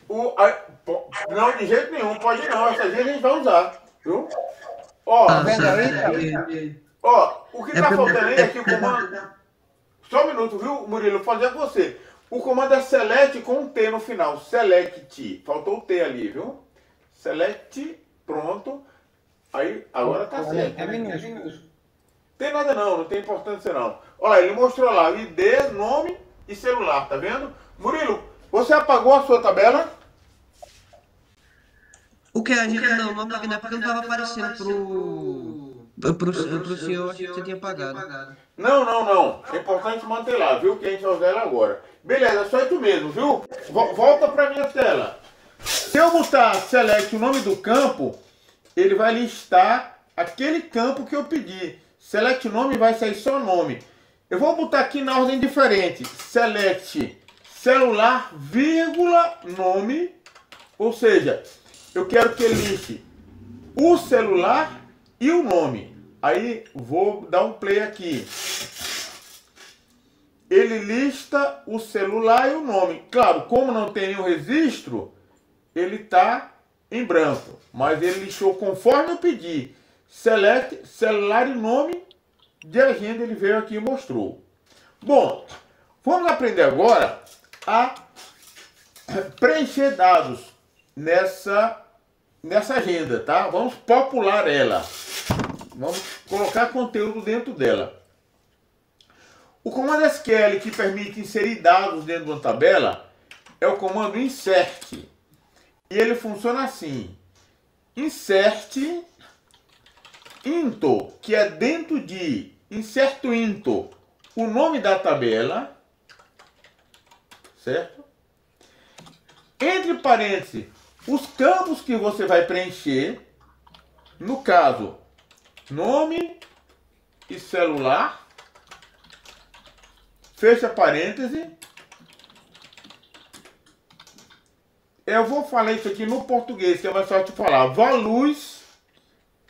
Não, de jeito nenhum, pode não. Essa agenda a gente vai usar, viu? Ó, Ah, vendo certo. aí? Ó, o que tá É faltando aí é que o porque- comando... Só um minuto, viu, Murilo? Vou fazer com você. O comando é select com um T no final. Select. Faltou o T ali, viu? Select, pronto. Aí, agora tá certo. É minúsculo. Tem nada não tem importância não. Olha, ele mostrou lá, ID, nome e celular, tá vendo? Murilo, você apagou a sua tabela? O que? A gente não apaguei, não é porque não tava aparecendo pro senhor, achei que você tinha apagado. Não. É importante manter lá, viu? Que a gente vai usar ela agora. Beleza, é só isso mesmo, viu? Volta pra minha tela. Se eu botar select o nome do campo, ele vai listar aquele campo que eu pedi. Select nome vai sair só nome. Eu vou botar aqui na ordem diferente. Select celular, vírgula, nome. Ou seja, eu quero que ele liste o celular e o nome. Aí vou dar um play aqui. Ele lista o celular e o nome. Claro, como não tem nenhum registro, ele está em branco. Mas ele listou conforme eu pedi. Select, celular e nome de agenda, ele veio aqui e mostrou. Bom, vamos aprender agora a preencher dados nessa agenda, tá? Vamos popular ela. Vamos colocar conteúdo dentro dela. O comando SQL que permite inserir dados dentro de uma tabela é o comando insert. E ele funciona assim. Insert into, que é dentro de inserto into, o nome da tabela, certo? Entre parênteses, os campos que você vai preencher, no caso, nome e celular, fecha parêntese. Eu vou falar isso aqui no português, que é mais fácil de falar. Values,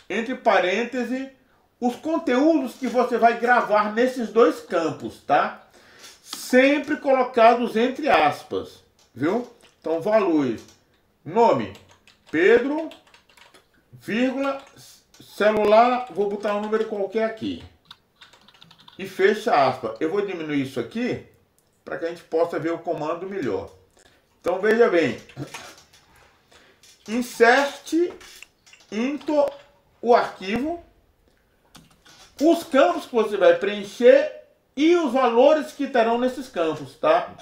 entre parênteses, os conteúdos que você vai gravar nesses dois campos, tá? Sempre colocados entre aspas, viu? Então, values, nome, Pedro, vírgula, celular, vou botar um número qualquer aqui. E fecha aspas. Eu vou diminuir isso aqui para que a gente possa ver o comando melhor. Então veja bem. Insert into o arquivo, os campos que você vai preencher e os valores que terão nesses campos, tá?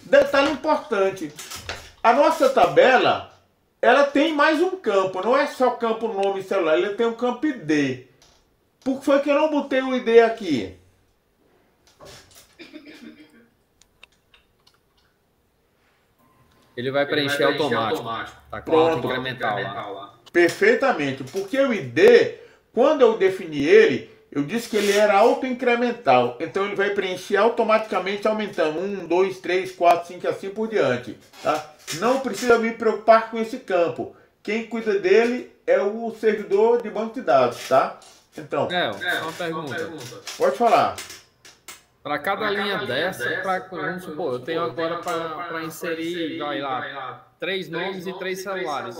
Detalhe importante. A nossa tabela, ela tem mais um campo. Não é só o campo nome e celular. Ele tem um campo ID. Por que foi que eu não botei o ID aqui? Ele vai preencher automático. Tá com a incremental lá. Perfeitamente. Porque o ID, quando eu defini ele, eu disse que ele era autoincremental. Então ele vai preencher automaticamente, aumentando 1, 2, 3, 4, 5 e assim por diante. Tá? Não precisa me preocupar com esse campo. Quem cuida dele é o servidor de banco de dados, tá? Então, só uma pergunta. Pode falar. Para cada linha dessa, vamos supor, eu tenho agora para inserir, vai lá, 3 nomes e 3 celulares.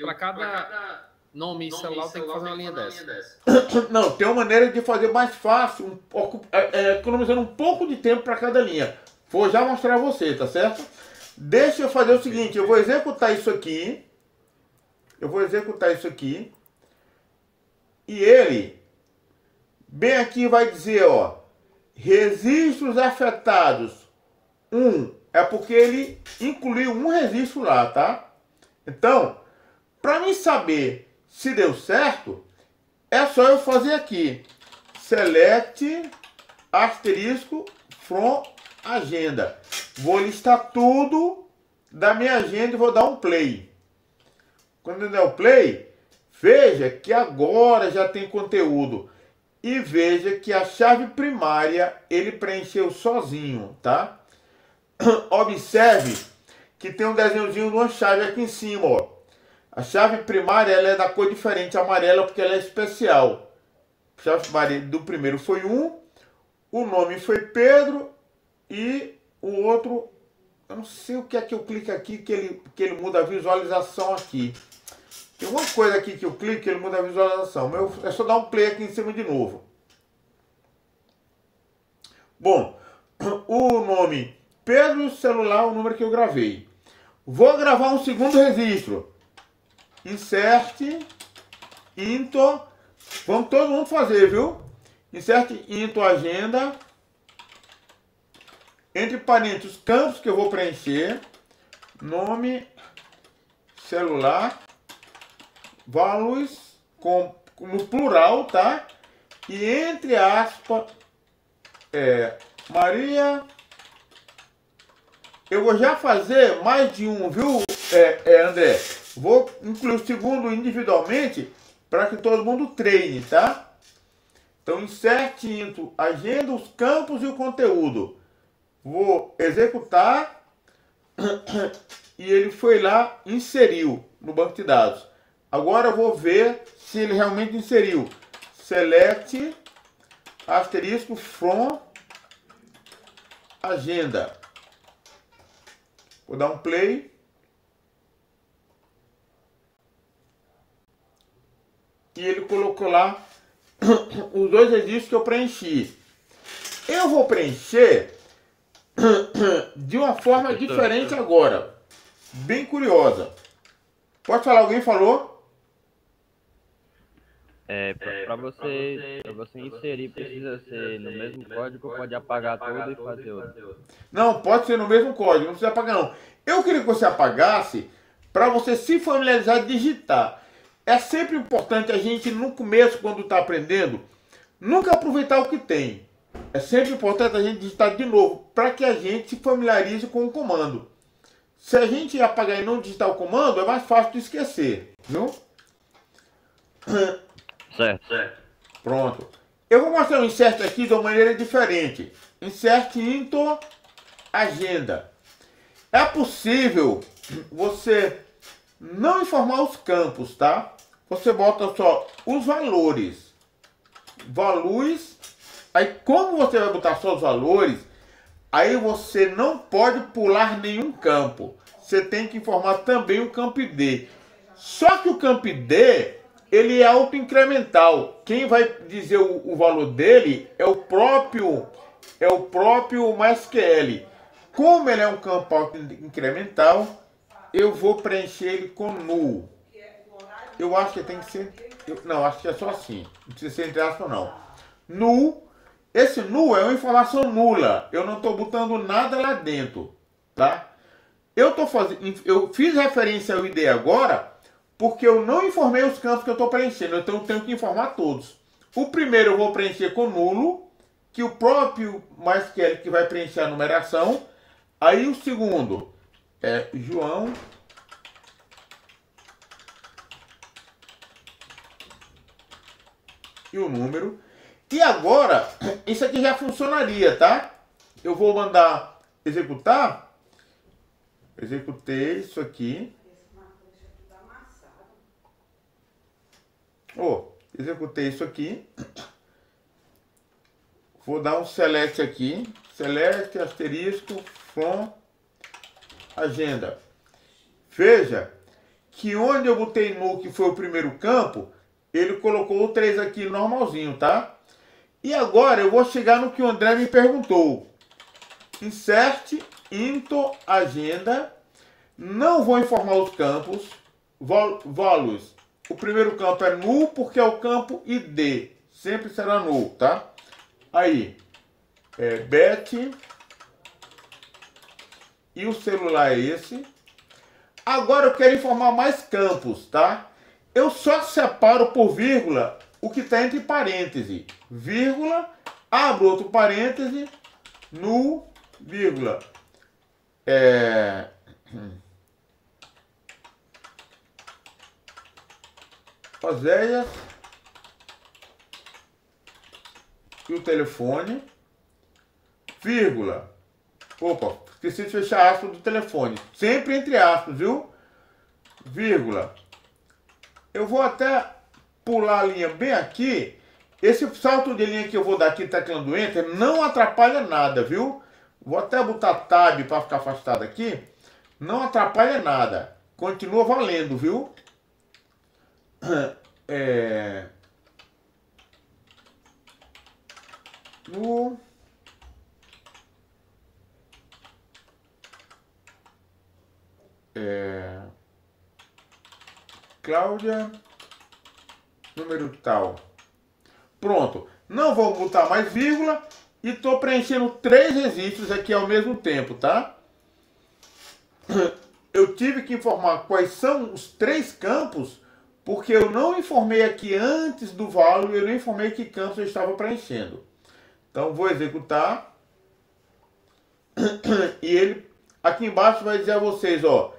Para cada nome e celular, eu tenho que fazer uma linha dessa. Não, tem uma maneira de fazer mais fácil, economizando um pouco de tempo para cada linha. Vou já mostrar a você, tá certo? Deixa eu fazer o seguinte, eu vou executar isso aqui. E ele, bem aqui vai dizer, ó, registros afetados, 1, é porque ele incluiu um registro lá, tá? Então, para mim saber se deu certo, é só eu fazer aqui, select, asterisco, from agenda. Vou listar tudo da minha agenda e vou dar um play. Quando eu der o play, veja que agora já tem conteúdo. E veja que a chave primária ele preencheu sozinho, tá? Observe que tem um desenhozinho de uma chave aqui em cima, ó. A chave primária ela é da cor diferente, amarela, porque ela é especial. A chave primária do primeiro foi 1, o nome foi Pedro e o outro, eu não sei o que é que eu clico aqui que ele muda a visualização aqui. Tem uma coisa aqui que eu clico e ele muda a visualização. É só dar um play aqui em cima de novo. Bom, o nome Pedro e o celular, o número que eu gravei. Vou gravar um segundo registro. Insert, into. Vamos todo mundo fazer, viu? Insert, into, agenda. Entre parênteses, os campos que eu vou preencher. Nome, celular. Values no plural, tá? E entre aspas, Maria. Eu vou já fazer mais de um, viu, André? Vou incluir o segundo individualmente para que todo mundo treine, tá? Então, insert into agenda, os campos e o conteúdo. Vou executar e ele foi lá, inseriu no banco de dados. Agora eu vou ver se ele realmente inseriu. Select, asterisco, from, agenda. Vou dar um play. E ele colocou lá os dois registros que eu preenchi. Eu vou preencher de uma forma diferente agora. Bem curiosa. Pode falar, alguém falou? Para você inserir, precisa ser no mesmo código ou pode apagar tudo e fazer outro? Não, pode ser no mesmo código, não precisa apagar não. Eu queria que você apagasse para você se familiarizar e digitar. É sempre importante a gente, no começo, quando está aprendendo, nunca aproveitar o que tem. É sempre importante a gente digitar de novo, para que a gente se familiarize com o comando. Se a gente apagar e não digitar o comando, é mais fácil de esquecer, viu? Certo. Pronto. Eu vou mostrar o insert aqui de uma maneira diferente. Insert into agenda. É possível você não informar os campos, tá? Você bota só os valores. Valores. Aí como você vai botar só os valores, aí você não pode pular nenhum campo. Você tem que informar também o campo ID. Só que o campo ID, ele é autoincremental. Quem vai dizer o valor dele é o próprio MySQL. Como ele é um campo autoincremental, eu vou preencher ele com null. Eu acho que tem que ser... não, acho que é só assim. Não precisa ser entre aspas, não. Null. Esse null é uma informação nula. Eu não estou botando nada lá dentro, tá? Eu fiz referência ao ID agora porque eu não informei os campos que eu estou preenchendo. Então eu tenho que informar todos. O primeiro eu vou preencher com nulo, que o próprio MySQL que vai preencher a numeração. Aí o segundo é João. E o número. E agora, isso aqui já funcionaria, tá? Eu vou mandar executar. Executei isso aqui. Executei isso aqui. Vou dar um select aqui. Select, asterisco, from, agenda. Veja que onde eu botei null, que foi o primeiro campo, ele colocou o 3 aqui normalzinho, tá? E agora eu vou chegar no que o André me perguntou. Insert into agenda. Não vou informar os campos. Values. O primeiro campo é null porque é o campo ID. Sempre será null, tá? Aí. Bet. E o celular é esse. Agora eu quero informar mais campos, tá? Eu só separo por vírgula o que está entre parênteses. Vírgula, abro outro parêntese, no vírgula. Oséias e o telefone, vírgula. Opa, esqueci de fechar aspas do telefone. Sempre entre aspas, viu? Vírgula. Eu vou até pular a linha bem aqui. Esse salto de linha que eu vou dar aqui teclando Enter não atrapalha nada, viu? Vou até botar Tab para ficar afastado aqui. Não atrapalha nada. Continua valendo, viu? Cláudia, número tal. Pronto. Não vou botar mais vírgula e estou preenchendo 3 registros aqui ao mesmo tempo, tá? Eu tive que informar quais são os 3 campos, porque eu não informei aqui antes do valor, eu não informei que campos eu estava preenchendo. Então vou executar. E ele aqui embaixo vai dizer a vocês, ó,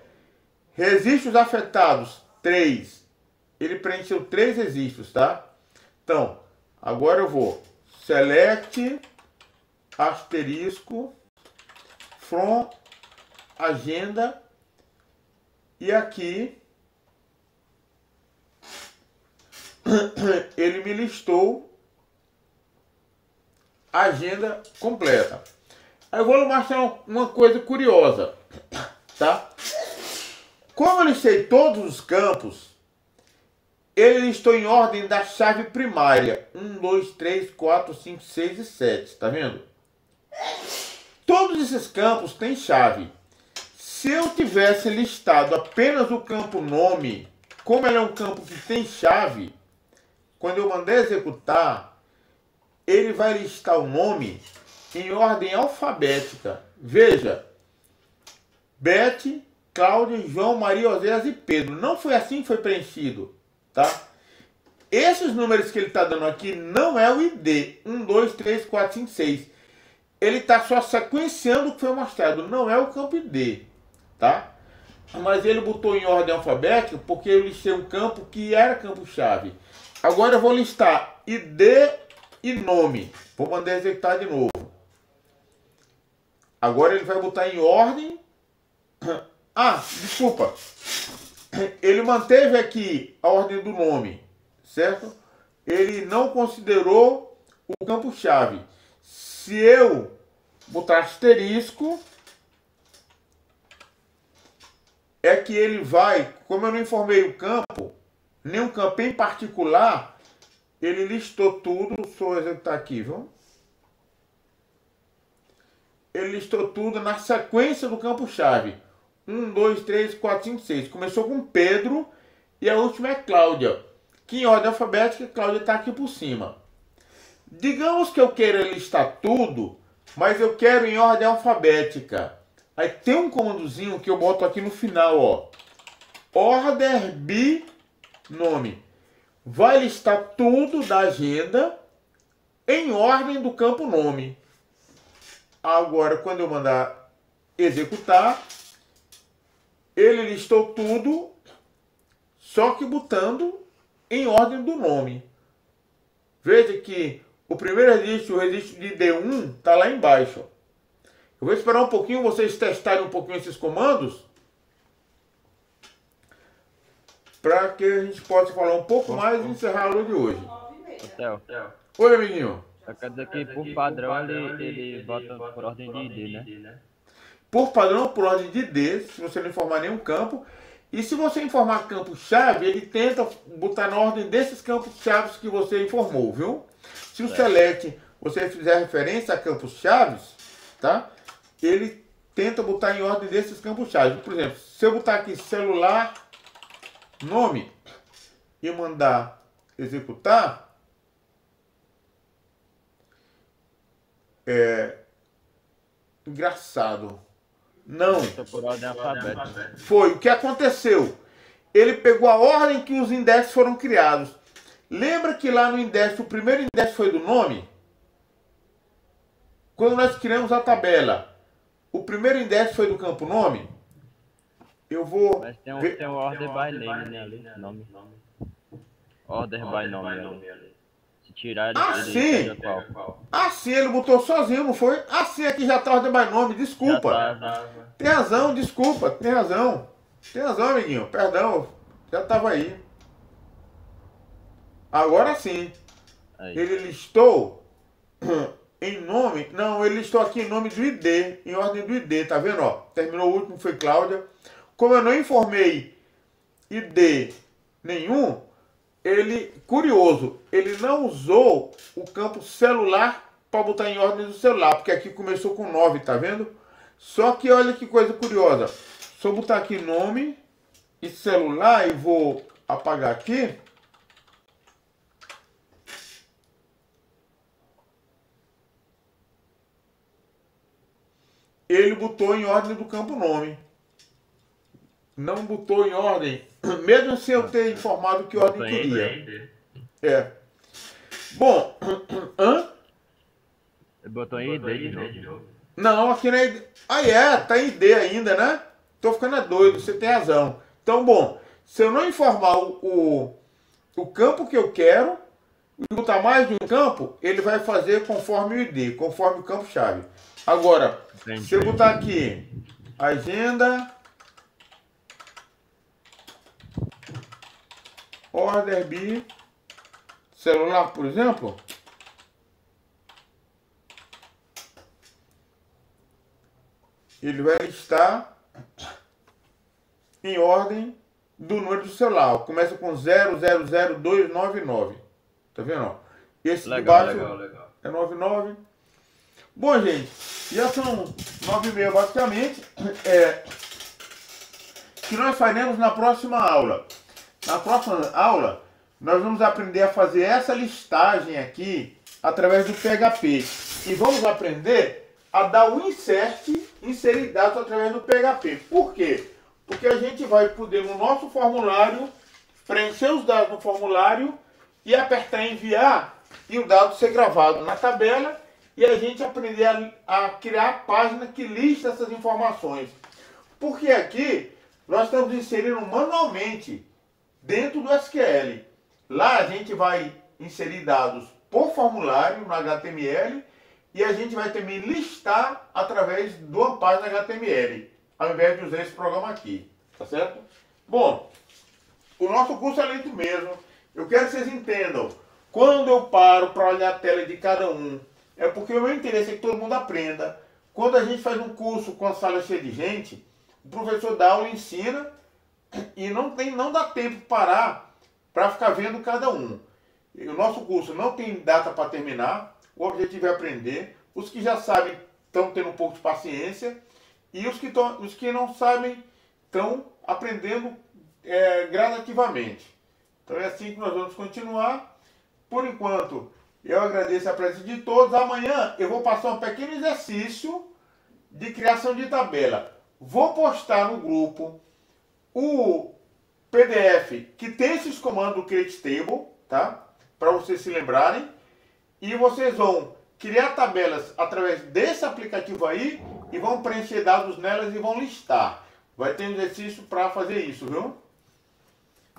registros afetados 3. Ele preencheu 3 registros, tá? Então, agora eu vou select asterisco from agenda e aqui ele me listou a agenda completa. Aí eu vou mostrar uma coisa curiosa, tá? Como eu listei todos os campos, ele listou em ordem da chave primária. 1, 2, 3, 4, 5, 6 e 7. Tá vendo? Todos esses campos têm chave. Se eu tivesse listado apenas o campo nome, como ele é um campo que tem chave, quando eu mandar executar, ele vai listar o nome em ordem alfabética. Veja, Beth, Cláudio, João, Maria, Oséias e Pedro. Não foi assim que foi preenchido, tá? Esses números que ele está dando aqui não é o ID. 1, 2, 3, 4, 5, 6. Ele está só sequenciando o que foi mostrado. Não é o campo ID, tá? Mas ele botou em ordem alfabética porque eu listei um campo que era campo-chave. Agora eu vou listar ID e nome. Vou mandar executar de novo. Agora ele vai botar em ordem... Ah, desculpa. Ele manteve aqui a ordem do nome, certo? Ele não considerou o campo-chave. Se eu botar asterisco, é que ele vai, como eu não informei o campo, nenhum campo em particular, ele listou tudo. Deixa eu executar aqui, viu? Ele listou tudo na sequência do campo-chave. 1, 2, 3, 4, 5, 6. Começou com Pedro e a última é Cláudia. Que em ordem alfabética, Cláudia está aqui por cima. Digamos que eu queira listar tudo, mas eu quero em ordem alfabética. Aí tem um comandozinho que eu boto aqui no final, ó. Order by nome. Vai listar tudo da agenda em ordem do campo nome. Agora, quando eu mandar executar, ele listou tudo, só que botando em ordem do nome. Veja que o primeiro registro, o registro de D1, está lá embaixo. Eu vou esperar um pouquinho, vocês testarem um pouquinho esses comandos, para que a gente possa falar um pouco mais e encerrar a aula de hoje. Theo. Oi, amiguinho. Quer dizer que por padrão ele bota por ordem de ID, né? Por padrão, por ordem de D, se você não informar nenhum campo. E se você informar campo-chave, ele tenta botar na ordem desses campos-chave que você informou, viu? Se o select você fizer referência a campos-chave, tá? Ele tenta botar em ordem desses campos-chave. Por exemplo, se eu botar aqui celular, nome, e mandar executar, Engraçado. Não. Por ordem alfabética. Foi. O que aconteceu? Ele pegou a ordem que os indexos foram criados. Lembra que lá no indexo, o primeiro indexo foi do nome? Quando nós criamos a tabela, o primeiro indexo foi do campo nome? Eu vou... Mas tem um order by name, né, ali, nome. Order by nome ali. Se tirar ele pega qual? Ah, sim, ele botou sozinho, não foi? Ah, sim, aqui já tá ordem by nome, desculpa. Tem razão, desculpa, tem razão. Tem razão, amiguinho, perdão, já tava aí. Agora sim. Aí. Ele listou em nome, não, ele listou aqui em nome do ID, em ordem do ID, tá vendo, ó? Terminou o último, foi Cláudia. Como eu não informei ID nenhum, ele, curioso, ele não usou o campo celular para botar em ordem do celular, porque aqui começou com 9, tá vendo? Só que olha que coisa curiosa. Se eu botar aqui nome e celular e vou apagar aqui, ele botou em ordem do campo nome. Não botou em ordem, mesmo sem eu ter informado que ordem queria. Bom, Botou em ID de novo. Não, aqui não é ID. Tá em ID ainda, né? Tô ficando doido, você tem razão. Então, bom, se eu não informar o campo que eu quero, e botar mais de um campo, ele vai fazer conforme o ID, conforme o campo-chave. Agora, se eu botar aqui, agenda, order by, celular, por exemplo, ele vai listar em ordem do número do celular. Começa com 000299. Tá vendo? Esse legal, de baixo é 99. Bom, gente, já são 9h30 basicamente. Que nós faremos na próxima aula. Na próxima aula, nós vamos aprender a fazer essa listagem aqui através do PHP. E vamos aprender a dar o insert, inserir dados através do PHP. Por quê? Porque a gente vai poder, no nosso formulário, preencher os dados no formulário e apertar em enviar e o dado ser gravado na tabela e a gente aprender a criar a página que lista essas informações. Porque aqui nós estamos inserindo manualmente dentro do SQL. Lá a gente vai inserir dados por formulário no HTML e a gente vai também listar através de uma página HTML, ao invés de usar esse programa aqui, tá certo? Bom, o nosso curso é lento mesmo. Eu quero que vocês entendam. Quando eu paro para olhar a tela de cada um, é porque o meu interesse é que todo mundo aprenda. Quando a gente faz um curso com a sala cheia de gente, o professor dá aula, ensina e não dá tempo de parar para ficar vendo cada um. O nosso curso não tem data para terminar. O objetivo é aprender. Os que já sabem estão tendo um pouco de paciência. E os que não sabem estão aprendendo gradativamente. Então é assim que nós vamos continuar. Por enquanto, eu agradeço a presença de todos. Amanhã eu vou passar um pequeno exercício de criação de tabela. Vou postar no grupo o PDF que tem esses comandos do Create Table, tá? Para vocês se lembrarem. E vocês vão criar tabelas através desse aplicativo aí e vão preencher dados nelas e vão listar. Vai ter um exercício para fazer isso, viu?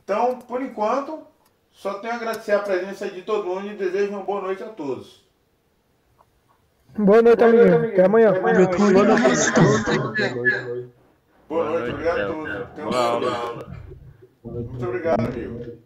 Então, por enquanto, só tenho a agradecer a presença de todo mundo e desejo uma boa noite a todos. Boa noite, amiguinho. Até amanhã. Boa noite, obrigado a todos. Tenham uma boa aula. Muito obrigado, amigo.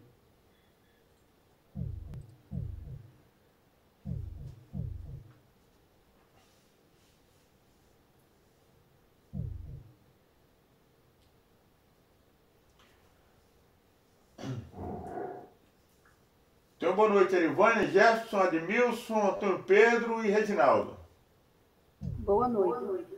Então, boa noite, Erivânia, Jefferson, Admilson, Antônio Pedro e Reginaldo. Boa noite.